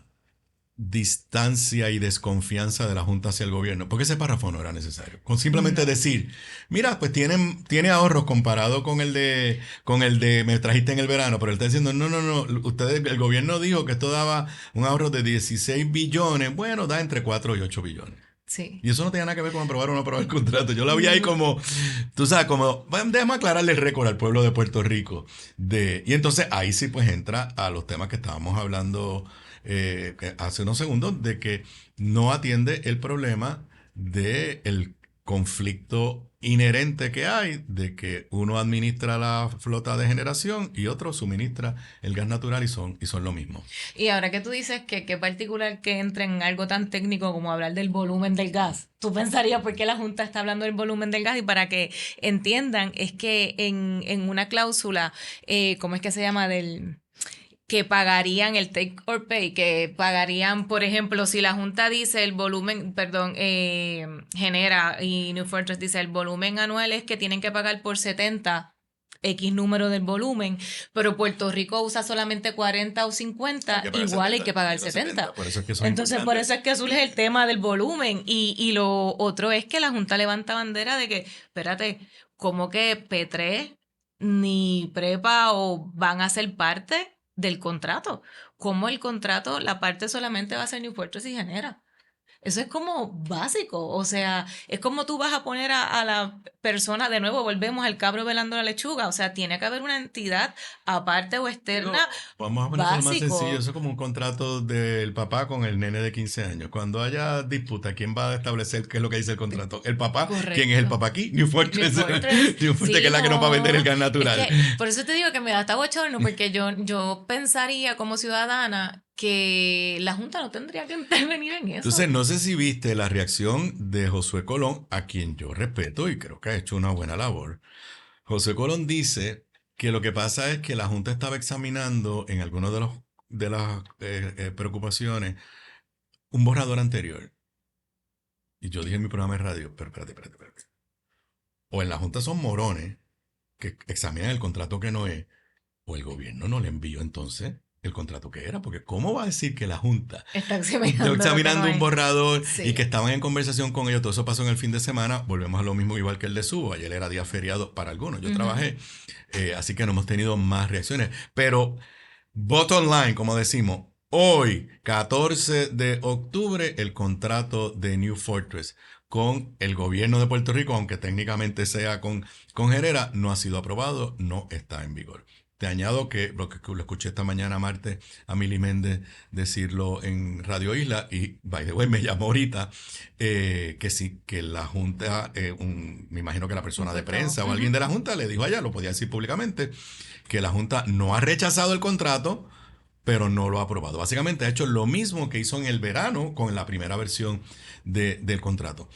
distancia y desconfianza de la Junta hacia el gobierno, porque ese párrafo no era necesario. Con simplemente decir, mira, pues tiene ahorros comparado con el de me trajiste en el verano, pero él está diciendo, no, el gobierno dijo que esto daba un ahorro de 16 billones, bueno, da entre 4 y 8 billones. Sí. Y eso no tenía nada que ver con aprobar o no aprobar el contrato. Yo lo vi ahí como, tú sabes, déjame aclararle el récord al pueblo de Puerto Rico. Y entonces ahí sí pues entra a los temas que estábamos hablando hace unos segundos, de que no atiende el problema del conflicto inherente que hay de que uno administra la flota de generación y otro suministra el gas natural y son lo mismo. Y ahora que tú dices que qué particular que entre en algo tan técnico como hablar del volumen del gas, tú pensarías por qué la Junta está hablando del volumen del gas, y para que entiendan es que en una cláusula, ¿cómo es que se llama? Que pagarían el take or pay, que pagarían, por ejemplo, si la Junta dice el volumen, perdón, genera, y New Fortress dice el volumen anual es que tienen que pagar por 70 X número del volumen, pero Puerto Rico usa solamente 40 o 50, igual hay que pagar 70. Por eso es que Entonces, por eso es que surge el tema del volumen. Y lo otro es que la Junta levanta bandera de que, espérate, ¿cómo que P3 ni Prepa o van a ser parte del contrato? ¿Cómo el contrato, la parte solamente va a ser New Fortress y Genera? Eso es como básico, o sea, es como tú vas a poner a la persona, de nuevo volvemos al cabro velando la lechuga, o sea, tiene que haber una entidad aparte o externa. Vamos a ponerlo más Básico. sencillo, eso es como un contrato del papá con el nene de 15 años. Cuando haya disputa, ¿quién va a establecer qué es lo que dice el contrato? ¿El papá? Correcto. ¿Quién es el papá aquí? New Fortress. New Fortress. New Fortress, Sí, que es la que nos va a vender el gas natural. Es que, por eso te digo que me da hasta bochorno, porque yo pensaría como ciudadana que la Junta no tendría que intervenir en eso. Entonces, no sé si viste la reacción de Josué Colón, a quien yo respeto y creo que ha hecho una buena labor. Josué Colón dice que lo que pasa es que la Junta estaba examinando en algunos de las preocupaciones un borrador anterior. Y yo dije en mi programa de radio, pero espérate. O en la Junta son morones que examinan el contrato que no es, o el gobierno no le envió entonces el contrato que era, porque ¿cómo va a decir que la Junta está examinando un borrador sí. y que estaban en conversación con ellos? Todo eso pasó en el fin de semana, volvemos a lo mismo igual que el de Subo, ayer era día feriado para algunos, yo trabajé, así que no hemos tenido más reacciones, pero bottom line, como decimos, hoy, 14 de octubre, el contrato de New Fortress con el gobierno de Puerto Rico, aunque técnicamente sea con Genera, no ha sido aprobado, no está en vigor. Te añado que lo escuché esta mañana, martes, a Mili Méndez decirlo en Radio Isla, y by the way, me llamó ahorita, que sí, que la Junta, me imagino que la persona de prensa o alguien de la Junta le dijo allá, lo podía decir públicamente, que la Junta no ha rechazado el contrato, pero no lo ha aprobado. Básicamente ha hecho lo mismo que hizo en el verano con la primera versión del contrato.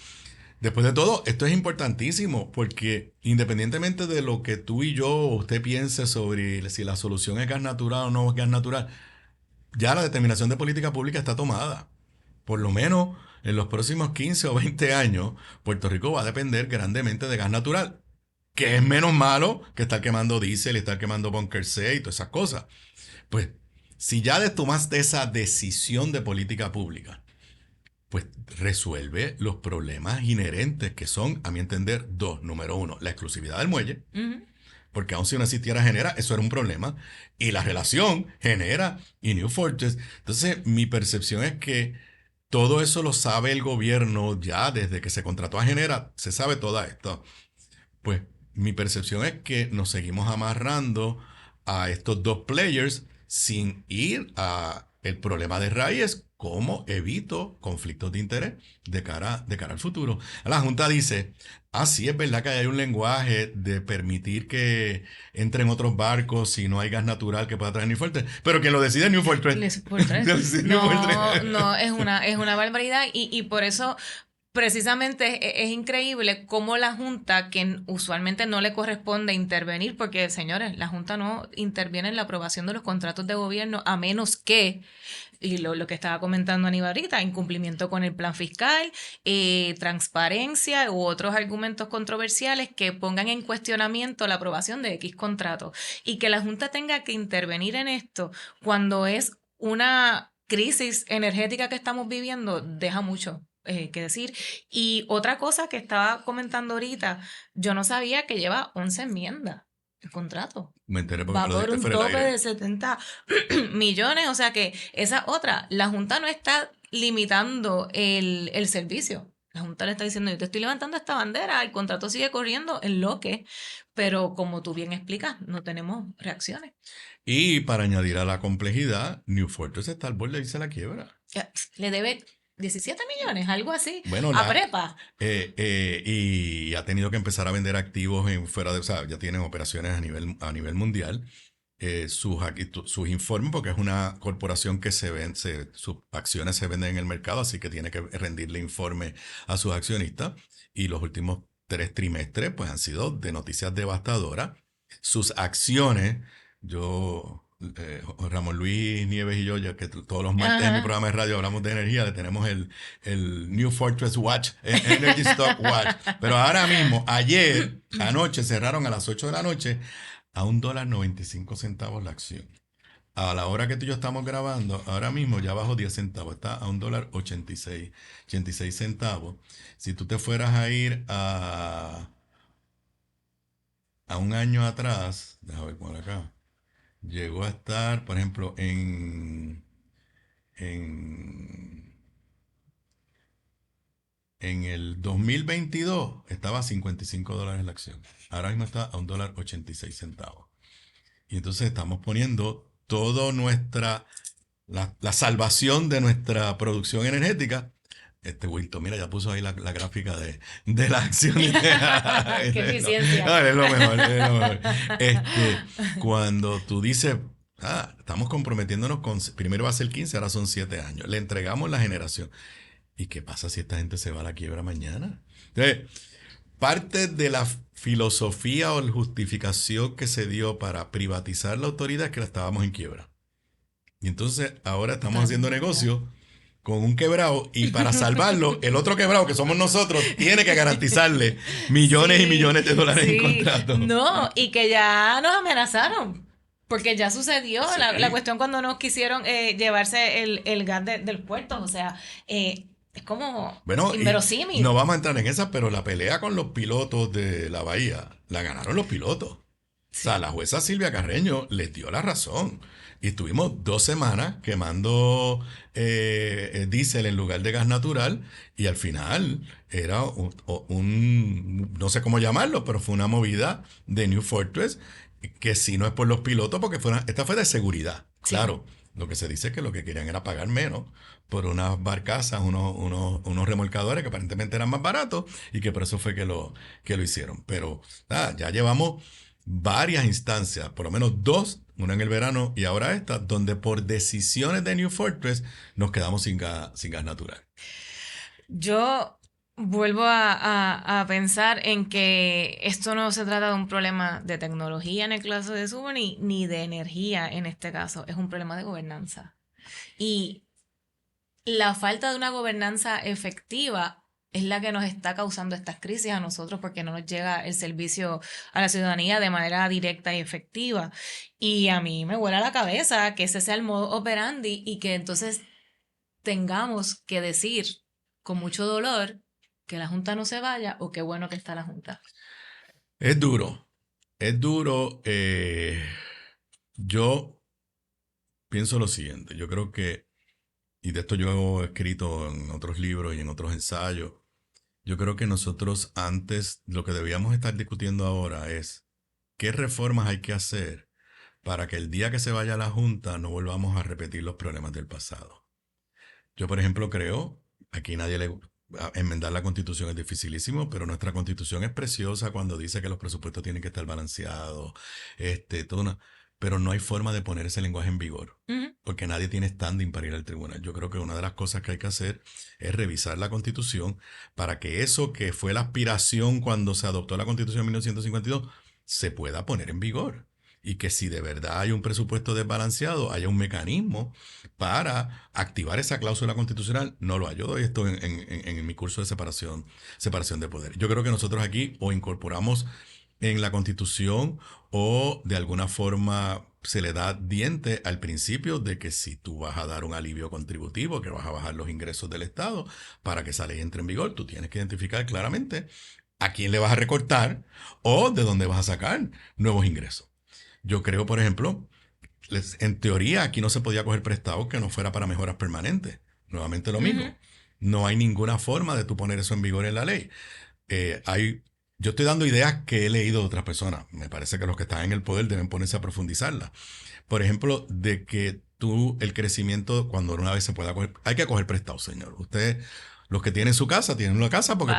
Después de todo, esto es importantísimo porque independientemente de lo que tú y yo o usted piense sobre si la solución es gas natural o no es gas natural, ya la determinación de política pública está tomada. Por lo menos en los próximos 15 o 20 años, Puerto Rico va a depender grandemente de gas natural, que es menos malo que estar quemando diésel y estar quemando bunker C y todas esas cosas. Pues, si ya tomaste esa decisión de política pública, pues resuelve los problemas inherentes que son, a mi entender, dos. Número uno, la exclusividad del muelle, porque aun si no existiera Genera, eso era un problema. Y la relación Genera y New Fortress. Entonces, mi percepción es que todo eso lo sabe el gobierno ya desde que se contrató a Genera, se sabe todo esto. Pues mi percepción es que nos seguimos amarrando a estos dos players sin ir a el problema de raíz, cómo evito conflictos de interés de cara al futuro. La Junta dice, sí, es verdad que hay un lenguaje de permitir que entren otros barcos si no hay gas natural que pueda traer New Fortress, pero quien lo decide es New Fortress. No, es una barbaridad, y por eso precisamente es increíble cómo la Junta, que usualmente no le corresponde intervenir, porque, señores, la Junta no interviene en la aprobación de los contratos de gobierno, a menos que, y lo que estaba comentando Aníbal ahorita, incumplimiento con el plan fiscal, transparencia u otros argumentos controversiales que pongan en cuestionamiento la aprobación de X contratos. Y que la Junta tenga que intervenir en esto cuando es una crisis energética que estamos viviendo, deja mucho que decir. Y otra cosa que estaba comentando ahorita, yo no sabía que lleva 11 enmiendas el contrato. Me enteré porque va por un tope de 70 millones, o sea que esa otra, la Junta no está limitando el servicio. La Junta le está diciendo, yo te estoy levantando esta bandera, el contrato sigue corriendo en lo que, pero como tú bien explicas, no tenemos reacciones. Y para añadir a la complejidad, New Fortress está al borde de irse a la quiebra. Le debe 17 millones, algo así, Bueno, a prepa. y ha tenido que empezar a vender activos fuera de, o sea, ya tienen operaciones a nivel mundial. Sus informes, porque es una corporación que sus acciones se venden en el mercado, así que tiene que rendirle informe a sus accionistas. Y los últimos 3 trimestres, pues han sido de noticias devastadoras. Sus acciones, Ramón Luis Nieves y yo, ya que todos los martes en mi Ajá. programa de radio hablamos de energía, le tenemos el New Fortress Watch, Energy Stock Watch. Pero ahora mismo, anoche, cerraron a las 8 de la noche a $1.95 la acción. A la hora que tú y yo estamos grabando, ahora mismo ya bajó 10 centavos, está a $1.86 centavos. Si tú te fueras a ir a un año atrás, déjame ver por acá, llegó a estar, por ejemplo, en, en el 2022 estaba a $55 la acción. Ahora mismo está a $1.86 centavos. Y entonces estamos poniendo toda la salvación de nuestra producción energética. Wilton, mira, ya puso ahí la gráfica de la acción. Qué eficiencia. No, es lo mejor, es lo mejor. Cuando tú dices, estamos comprometiéndonos primero va a ser 15, ahora son 7 años. Le entregamos la generación. ¿Y qué pasa si esta gente se va a la quiebra mañana? Entonces, parte de la filosofía o la justificación que se dio para privatizar la autoridad es que la estábamos en quiebra. Y entonces ahora estamos haciendo negocio con un quebrado y para salvarlo, el otro quebrado que somos nosotros tiene que garantizarle millones y Sí, millones de dólares en sí. contratos. No, y que ya nos amenazaron. Porque ya sucedió Sí. la cuestión cuando nos quisieron llevarse el gas del puerto. O sea, es como Bueno, y inverosímil. no vamos a entrar en esa, pero la pelea con los pilotos de la Bahía la ganaron los pilotos. O sea, Sí. la jueza Silvia Carreño les dio la razón. Y estuvimos 2 semanas quemando diésel en lugar de gas natural. Y al final era no sé cómo llamarlo, pero fue una movida de New Fortress que sí no es por los pilotos, porque esta fue de seguridad. Sí. Claro, lo que se dice es que lo que querían era pagar menos por unas barcazas, unos remolcadores que aparentemente eran más baratos y que por eso fue que lo hicieron. Pero ya llevamos varias instancias, por lo menos 2, una en el verano y ahora esta, donde por decisiones de New Fortress nos quedamos sin gas natural. Yo vuelvo a pensar en que esto no se trata de un problema de tecnología en el caso de Subo, ni de energía en este caso, es un problema de gobernanza. Y la falta de una gobernanza efectiva es la que nos está causando estas crisis a nosotros porque no nos llega el servicio a la ciudadanía de manera directa y efectiva. Y a mí me vuela la cabeza que ese sea el modo operandi y que entonces tengamos que decir con mucho dolor que la Junta no se vaya o qué bueno que está la Junta. Es duro, es duro. Yo pienso lo siguiente, yo creo que, y de esto yo he escrito en otros libros y en otros ensayos, yo creo que nosotros antes, lo que debíamos estar discutiendo ahora es qué reformas hay que hacer para que el día que se vaya la Junta no volvamos a repetir los problemas del pasado. Yo, por ejemplo, creo, aquí nadie enmendar la Constitución es dificilísimo, pero nuestra Constitución es preciosa cuando dice que los presupuestos tienen que estar balanceados, pero no hay forma de poner ese lenguaje en vigor, porque nadie tiene standing para ir al tribunal. Yo creo que una de las cosas que hay que hacer es revisar la Constitución para que eso que fue la aspiración cuando se adoptó la Constitución en 1952 se pueda poner en vigor. Y que si de verdad hay un presupuesto desbalanceado, haya un mecanismo para activar esa cláusula constitucional. No lo hay. Yo doy esto en mi curso de separación de poder. Yo creo que nosotros aquí o incorporamos en la Constitución o de alguna forma se le da diente al principio de que si tú vas a dar un alivio contributivo, que vas a bajar los ingresos del Estado para que esa ley entre en vigor, tú tienes que identificar claramente a quién le vas a recortar o de dónde vas a sacar nuevos ingresos. Yo creo, por ejemplo, en teoría aquí no se podía coger prestado que no fuera para mejoras permanentes. Nuevamente lo mismo. No hay ninguna forma de tú poner eso en vigor en la ley. Yo estoy dando ideas que he leído de otras personas. Me parece que los que están en el poder deben ponerse a profundizarlas. Por ejemplo, de que el crecimiento, cuando una vez se pueda coger, hay que coger prestado, señor. Usted, los que tienen su casa, tienen una casa porque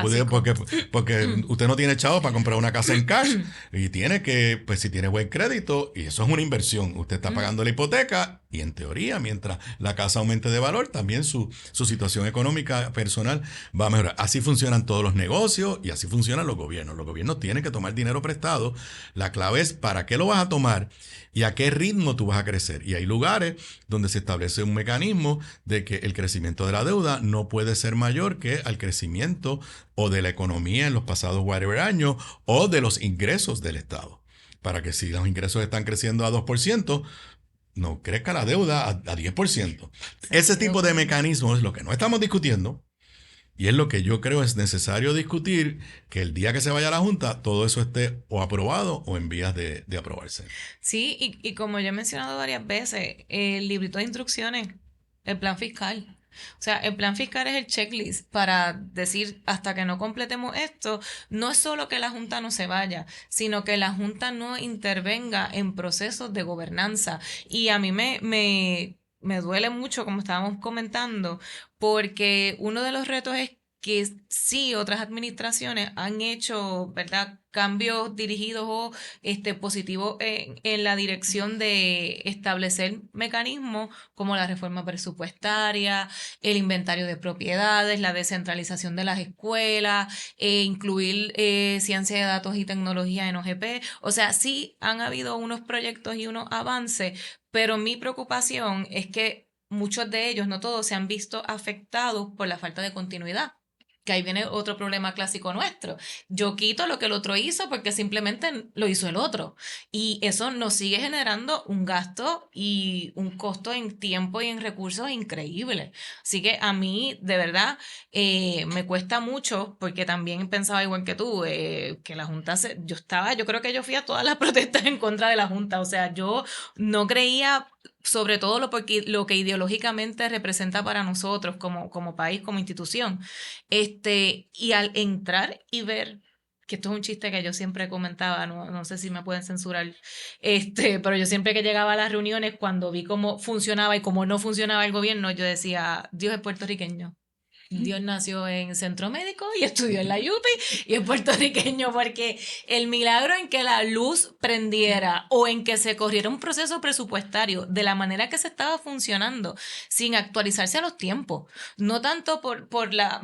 usted no tiene chavo para comprar una casa en cash y tiene que, pues si tiene buen crédito, y eso es una inversión, usted está pagando la hipoteca y en teoría, mientras la casa aumente de valor, también su situación económica personal va a mejorar. Así funcionan todos los negocios y así funcionan los gobiernos. Los gobiernos tienen que tomar dinero prestado. La clave es para qué lo vas a tomar y a qué ritmo tú vas a crecer. Y hay lugares donde se establece un mecanismo de que el crecimiento de la deuda no puede ser mayor que al crecimiento o de la economía en los pasados whatever años o de los ingresos del Estado. Para que si los ingresos están creciendo a 2%, no crezca la deuda a 10%. Ese tipo de mecanismos es lo que no estamos discutiendo. Y es lo que yo creo es necesario discutir, que el día que se vaya a la Junta, todo eso esté o aprobado o en vías de aprobarse. Sí, y como yo he mencionado varias veces, el librito de instrucciones, el plan fiscal. O sea, el plan fiscal es el checklist para decir, hasta que no completemos esto, no es solo que la Junta no se vaya, sino que la Junta no intervenga en procesos de gobernanza. Y a mí me duele mucho, como estábamos comentando, porque uno de los retos es que sí, otras administraciones han hecho, ¿verdad?, cambios dirigidos o positivos en la dirección de establecer mecanismos como la reforma presupuestaria, el inventario de propiedades, la descentralización de las escuelas, incluir ciencia de datos y tecnología en OGP. O sea, sí han habido unos proyectos y unos avances, pero mi preocupación es que muchos de ellos, no todos, se han visto afectados por la falta de continuidad. Que ahí viene otro problema clásico nuestro. Yo quito lo que el otro hizo porque simplemente lo hizo el otro. Y eso nos sigue generando un gasto y un costo en tiempo y en recursos increíble. Así que a mí, de verdad, me cuesta mucho porque también pensaba igual que tú, que la Junta, yo creo que yo fui a todas las protestas en contra de la Junta. O sea, yo no creía sobre todo lo que ideológicamente representa para nosotros como país, como institución. Y al entrar y ver, que esto es un chiste que yo siempre comentaba, no sé si me pueden censurar, pero yo siempre que llegaba a las reuniones, cuando vi cómo funcionaba y cómo no funcionaba el gobierno, yo decía, Dios es puertorriqueño. Dios nació en Centro Médico y estudió en la UPI y es puertorriqueño porque el milagro en que la luz prendiera o en que se corriera un proceso presupuestario de la manera que se estaba funcionando sin actualizarse a los tiempos, no tanto por la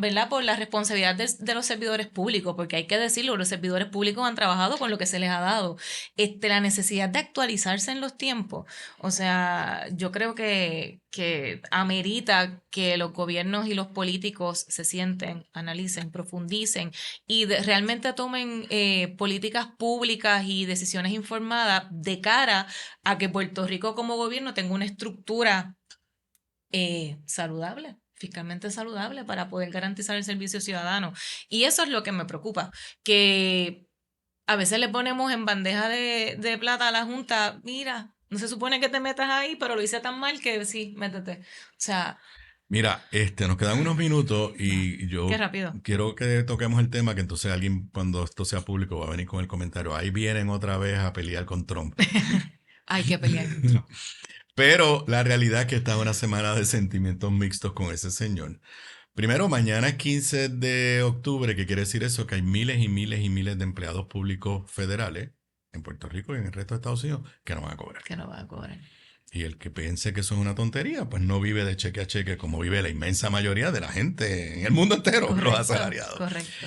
responsabilidad de los servidores públicos, porque hay que decirlo, los servidores públicos han trabajado con lo que se les ha dado, la necesidad de actualizarse en los tiempos. O sea, yo creo que amerita que los gobiernos y los políticos se sienten, analicen, profundicen y realmente tomen políticas públicas y decisiones informadas de cara a que Puerto Rico como gobierno tenga una estructura saludable, fiscalmente saludable para poder garantizar el servicio ciudadano. Y eso es lo que me preocupa, que a veces le ponemos en bandeja de plata a la Junta, mira, no se supone que te metas ahí, pero lo hice tan mal que sí, métete. O sea... Mira, nos quedan unos minutos y yo Qué rápido. quiero que toquemos el tema, que entonces alguien, cuando esto sea público, va a venir con el comentario. Ahí vienen otra vez a pelear con Trump. Hay que pelear con Trump. Pero la realidad es que está una semana de sentimientos mixtos con ese señor. Primero, mañana es 15 de octubre, que quiere decir eso, que hay miles y miles y miles de empleados públicos federales en Puerto Rico y en el resto de Estados Unidos que no van a cobrar. Que no van a cobrar. Y el que piense que eso es una tontería, pues no vive de cheque a cheque como vive la inmensa mayoría de la gente en el mundo entero, Correcto, los asalariados. Correcto.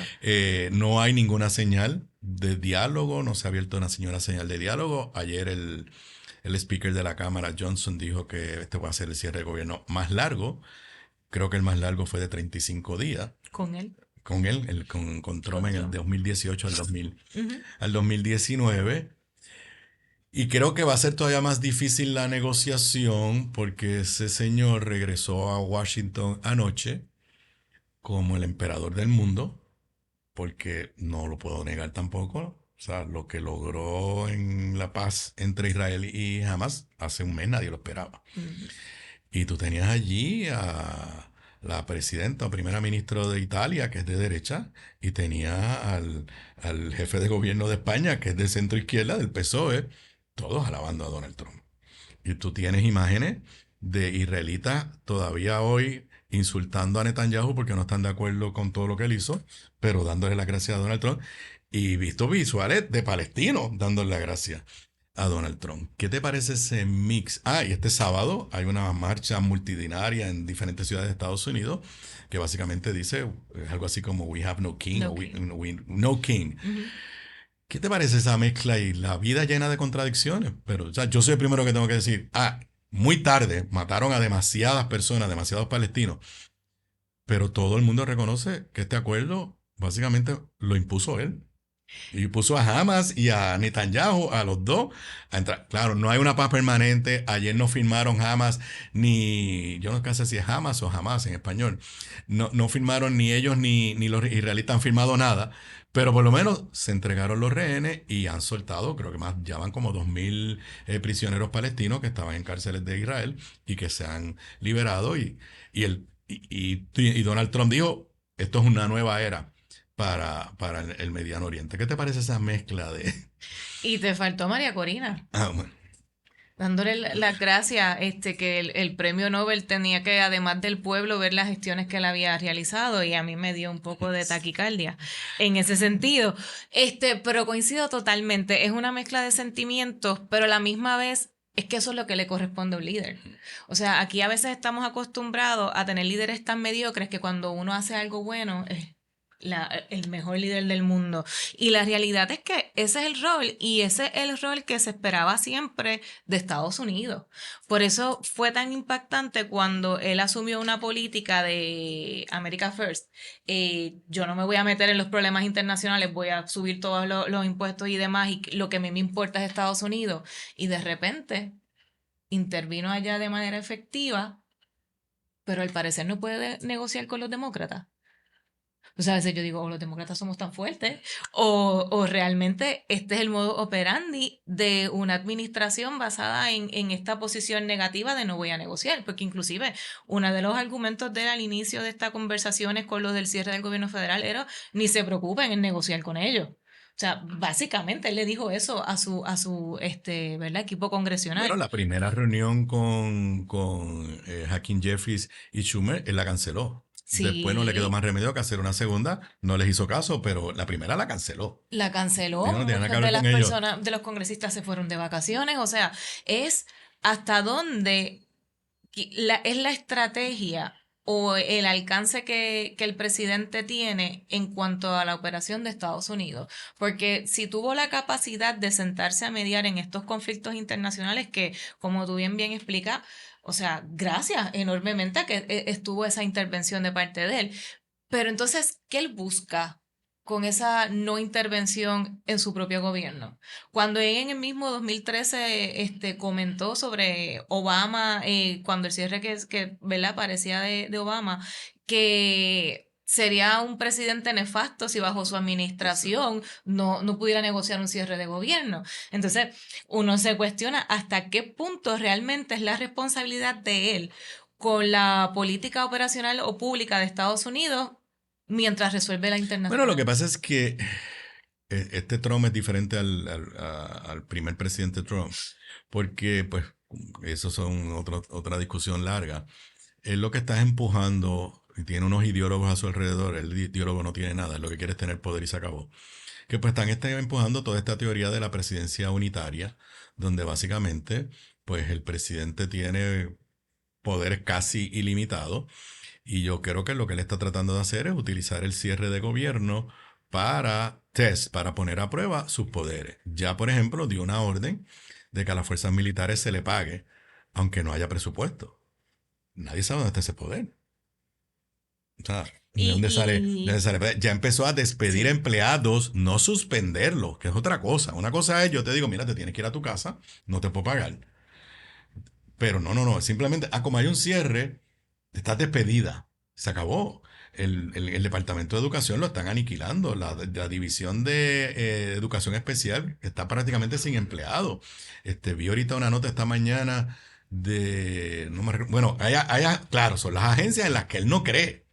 No hay ninguna señal de diálogo, no se ha abierto una señal de diálogo. Ayer el speaker de la Cámara, Johnson, dijo que este va a ser el cierre de gobierno más largo. Creo que el más largo fue de 35 días. ¿Con él? Con él, con Trump en el 2018 al 2019. Y creo que va a ser todavía más difícil la negociación porque ese señor regresó a Washington anoche como el emperador del mundo, porque no lo puedo negar tampoco. O sea, lo que logró en la paz entre Israel y Hamas hace un mes nadie lo esperaba. Y tú tenías allí a la presidenta o primera ministra de Italia, que es de derecha, y tenía al jefe de gobierno de España, que es de centro izquierda, del PSOE, todos alabando a Donald Trump. Y tú tienes imágenes de israelitas todavía hoy insultando a Netanyahu porque no están de acuerdo con todo lo que él hizo, pero dándole las gracias a Donald Trump. Y visto visuales de palestinos dándole las gracias a Donald Trump. ¿Qué te parece ese mix? Y este sábado hay una marcha multitudinaria en diferentes ciudades de Estados Unidos que básicamente dice algo así como "We have no king" No o king. "No king". Ujú. ¿Qué te parece esa mezcla y la vida llena de contradicciones? Pero o sea, yo soy el primero que tengo que decir, muy tarde mataron a demasiadas personas, demasiados palestinos, pero todo el mundo reconoce que este acuerdo básicamente lo impuso él. Y puso a Hamas y a Netanyahu, a los dos, a entrar. Claro, no hay una paz permanente. Ayer no firmaron Hamas ni, yo no sé si es Hamas o Hamas en español. No, no firmaron ni ellos ni los israelitas han firmado nada. Pero por lo menos se entregaron los rehenes y han soltado, creo que más, ya van como 2.000 prisioneros palestinos que estaban en cárceles de Israel y que se han liberado. Y Donald Trump dijo, esto es una nueva era para el Mediano Oriente. ¿Qué te parece esa mezcla de... Y te faltó María Corina, Bueno, dándole las gracias, que el premio Nobel tenía que, además del pueblo, ver las gestiones que él había realizado, y a mí me dio un poco de taquicardia en ese sentido. Pero coincido totalmente, es una mezcla de sentimientos, pero a la misma vez es que eso es lo que le corresponde a un líder. O sea, aquí a veces estamos acostumbrados a tener líderes tan mediocres que cuando uno hace algo bueno es el mejor líder del mundo. Y la realidad es que ese es el rol, y ese es el rol que se esperaba siempre de Estados Unidos. Por eso fue tan impactante cuando él asumió una política de America First. Yo no me voy a meter en los problemas internacionales, voy a subir todos los impuestos y demás, y lo que a mí me importa es Estados Unidos. Y de repente intervino allá de manera efectiva, pero al parecer no puede negociar con los demócratas. O sea, a veces yo digo, los demócratas somos tan fuertes, o realmente este es el modo operandi de una administración basada en esta posición negativa de no voy a negociar, porque inclusive uno de los argumentos de él al inicio de estas conversaciones con los del cierre del gobierno federal era ni se preocupen en negociar con ellos. O sea, básicamente él le dijo eso a su ¿verdad? Equipo bueno, congresional. la primera reunión con Hakeem Jeffries y Schumer, él la canceló. Después no le quedó Sí, más remedio que hacer una segunda. No les hizo caso, pero la primera la canceló. la canceló, Dijo, no tiene nada que muchas ver de con las ellos. personas, de los congresistas se fueron de vacaciones, o sea, es hasta dónde es la estrategia o el alcance que el presidente tiene en cuanto a la operación de Estados Unidos. Porque si tuvo la capacidad de sentarse a mediar en estos conflictos internacionales que, como tú bien explicas, o sea, gracias enormemente a que estuvo esa intervención de parte de él. Pero entonces, ¿qué él busca con esa no intervención en su propio gobierno? Cuando él en el mismo 2013 comentó sobre Obama, cuando el cierre que ¿verdad? Parecía de Obama, que sería un presidente nefasto si bajo su administración no pudiera negociar un cierre de gobierno. Entonces, uno se cuestiona hasta qué punto realmente es la responsabilidad de él con la política operacional o pública de Estados Unidos mientras resuelve la Bueno, lo que internacional. pasa es que este Trump es diferente al primer presidente Trump, porque pues eso son otra discusión larga. Él lo que está es empujando, y tiene unos ideólogos a su alrededor, el ideólogo no tiene nada, lo que quiere es tener poder y se acabó. Que pues están empujando toda esta teoría de la presidencia unitaria, donde básicamente pues el presidente tiene poderes casi ilimitados, y yo creo que lo que él está tratando de hacer es utilizar el cierre de gobierno para poner a prueba sus poderes. Ya, por ejemplo, dio una orden de que a las fuerzas militares se le pague, aunque no haya presupuesto. Nadie sabe dónde está ese poder. O sea, ¿de Y, dónde sale? ¿De dónde y sale? Ya empezó a despedir sí, empleados, no suspenderlos, que es otra cosa. Una cosa es, yo te digo, mira, te tienes que ir a tu casa, no te puedo pagar. Pero no, simplemente, como hay un cierre, estás despedida. Se acabó. El Departamento de Educación lo están aniquilando. La División de Educación Especial está prácticamente sin empleado. Vi ahorita una nota esta mañana de... No me bueno, claro, son las agencias en las que él no cree.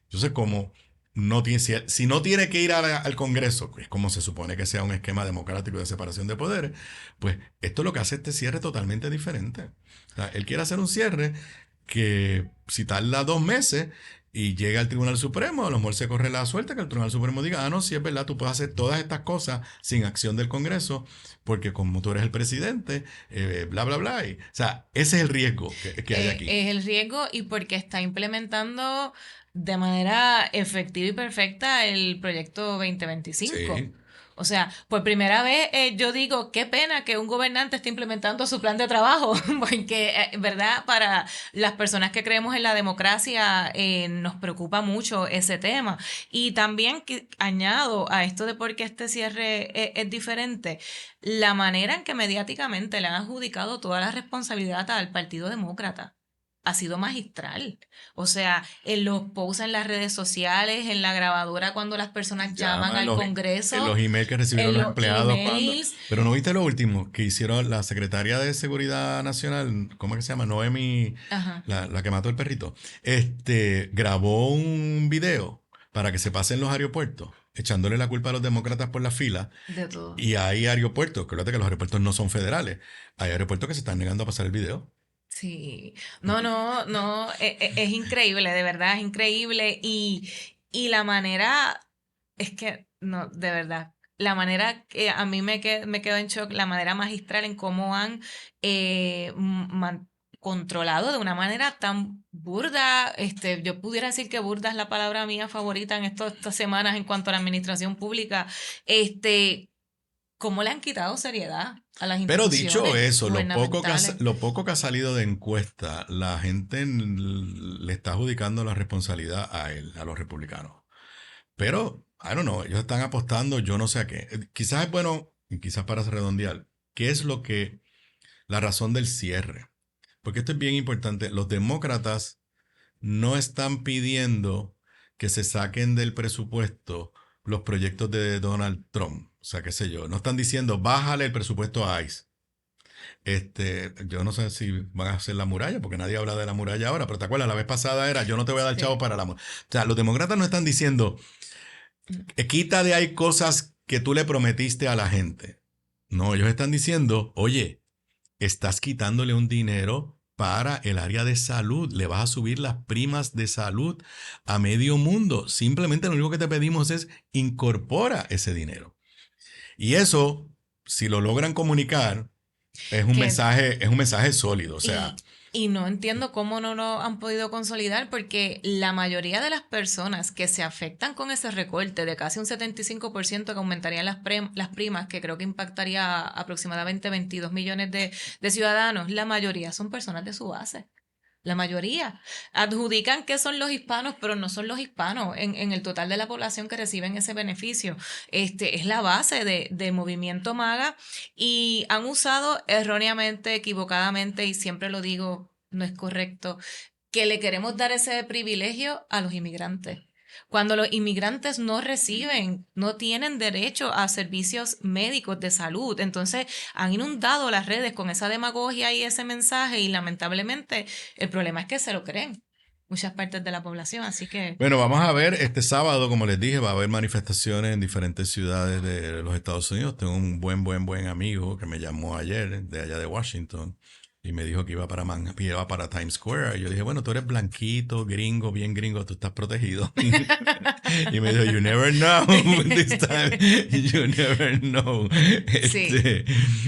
Entonces, como no tiene, si no tiene que ir al Congreso, que es como se supone que sea un esquema democrático de separación de poderes, pues esto lo que hace este cierre totalmente diferente. O sea, él quiere hacer un cierre que si tarda 2 meses y llega al Tribunal Supremo, a lo mejor se corre la suerte que el Tribunal Supremo diga, no, sí es verdad, tú puedes hacer todas estas cosas sin acción del Congreso, porque como tú eres el presidente, bla, bla, bla. O sea, ese es el riesgo que hay aquí. Es el riesgo y porque está implementando de manera efectiva y perfecta el proyecto 2025. Sí. O sea, por primera vez yo digo, qué pena que un gobernante esté implementando su plan de trabajo, porque, ¿verdad? Para las personas que creemos en la democracia nos preocupa mucho ese tema. Y también añado a esto de por qué este cierre es diferente, la manera en que mediáticamente le han adjudicado toda la responsabilidad al Partido Demócrata ha sido magistral. O sea, en los posts en las redes sociales, en la grabadora cuando las personas llaman al Congreso. En los emails que recibieron los empleados. Emails. Pero ¿no viste lo último que hicieron la Secretaria de Seguridad Nacional? ¿Cómo es que se llama? Noemi, la que mató el perrito. Grabó un video para que se pase en los aeropuertos, echándole la culpa a los demócratas por la fila. De todo. Y hay aeropuertos, acuérdate que los aeropuertos no son federales. Hay aeropuertos que se están negando a pasar el video. Sí, no, es increíble, de verdad, es increíble y la manera, es que, no, de verdad, la manera que a mí me quedó en shock, la manera magistral en cómo han controlado de una manera tan burda, yo pudiera decir que burda es la palabra mía favorita en estas semanas en cuanto a la administración pública, cómo le han quitado seriedad a las Pero instituciones. dicho eso, lo poco que ha salido de encuesta, la gente le está adjudicando la responsabilidad a él, a los republicanos. Pero, I don't know, ellos están apostando, yo no sé a qué. Quizás es bueno, y quizás para redondear, ¿qué es la razón del cierre? Porque esto es bien importante. Los demócratas no están pidiendo que se saquen del presupuesto los proyectos de Donald Trump. O sea, qué sé yo. No están diciendo, bájale el presupuesto a ICE. Yo no sé si van a hacer la muralla, porque nadie habla de la muralla ahora, pero te acuerdas, la vez pasada era, yo no te voy a dar chavo para la muralla. O sea, los demócratas no están diciendo, quita de ahí cosas que tú le prometiste a la gente. No, ellos están diciendo, oye, estás quitándole un dinero para el área de salud. Le vas a subir las primas de salud a medio mundo. Simplemente lo único que te pedimos es incorpora ese dinero. Y eso, si lo logran comunicar, es un mensaje sólido. O sea, y no entiendo cómo no lo han podido consolidar, porque la mayoría de las personas que se afectan con ese recorte de casi un 75% que aumentarían las primas, que creo que impactaría a aproximadamente 22 millones de ciudadanos, la mayoría son personas de su base. La mayoría adjudican que son los hispanos, pero no son los hispanos en el total de la población que reciben ese beneficio. Es la base del movimiento MAGA y han usado erróneamente, equivocadamente, y siempre lo digo, no es correcto, que le queremos dar ese privilegio a los inmigrantes. Cuando los inmigrantes no tienen derecho a servicios médicos de salud. Entonces han inundado las redes con esa demagogia y ese mensaje y lamentablemente el problema es que se lo creen muchas partes de la población, así que... Bueno, vamos a ver, este sábado, como les dije, va a haber manifestaciones en diferentes ciudades de los Estados Unidos. Tengo un buen amigo que me llamó ayer de allá de Washington. Y me dijo que iba para Times Square. Y yo dije, bueno, tú eres blanquito, gringo, bien gringo, tú estás protegido. Y me dijo, you never know this time. You never know. Sí.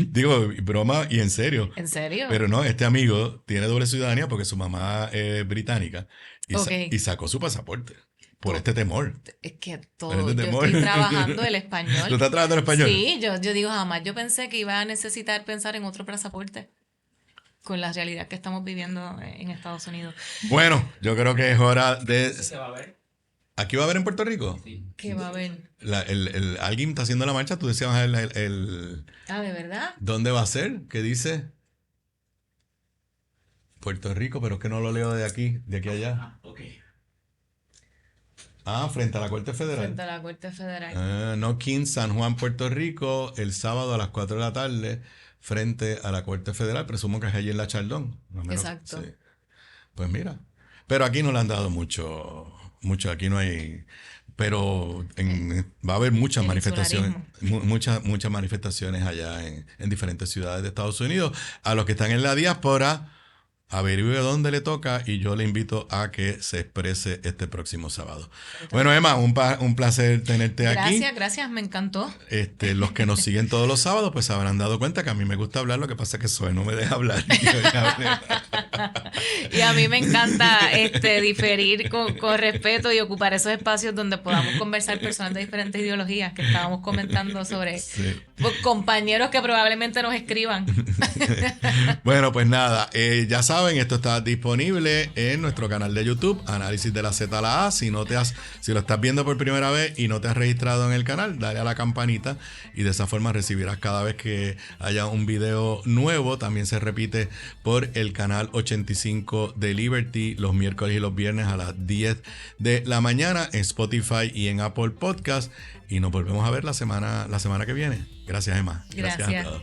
Digo, broma y en serio. ¿En serio? Pero no, este amigo tiene doble ciudadanía porque su mamá es británica. Y sacó su pasaporte. Por este temor. Es que todo, yo estoy trabajando el español. ¿Tú estás trabajando el español? Sí, yo digo, jamás yo pensé que iba a necesitar pensar en otro pasaporte con la realidad que estamos viviendo en Estados Unidos. Bueno, yo creo que es hora de... ¿Se va a ver? ¿Aquí va a haber en Puerto Rico? Sí. ¿Qué va a haber? Alguien está haciendo la marcha, tú decías Ah, ¿de verdad? ¿Dónde va a ser? ¿Qué dice? Puerto Rico, pero es que no lo leo de aquí a allá. Ah, ok. Frente a la Corte Federal. Frente a la Corte Federal. No, King, San Juan, Puerto Rico, el sábado a las 4 de la tarde, frente a la Corte Federal. Presumo que es allí en la Chaldón. Exacto. Sí. Pues mira. Pero aquí no le han dado mucho mucho, aquí no hay, pero va a haber muchas el manifestaciones, muchas manifestaciones allá en diferentes ciudades de Estados Unidos. A los que están en la diáspora, averigüe dónde le toca y yo le invito a que se exprese este próximo sábado. Bueno, Emma, un placer tenerte aquí. Gracias, me encantó. Los que nos siguen todos los sábados pues se habrán dado cuenta que a mí me gusta hablar, lo que pasa es que Zoe no me deja hablar. Y a mí me encanta diferir con respeto y ocupar esos espacios donde podamos conversar personas de diferentes ideologías, que estábamos comentando sobre compañeros que probablemente nos escriban. Bueno, pues nada, ya saben, esto está disponible en nuestro canal de YouTube, Análisis de la Z a la A. Si lo estás viendo por primera vez y no te has registrado en el canal, dale a la campanita y de esa forma recibirás cada vez que haya un video nuevo. También se repite por el canal 85 de Liberty los miércoles y los viernes a las 10 de la mañana en Spotify y en Apple Podcast. Y nos volvemos a ver la semana que viene. Gracias, Emma. Gracias a todos.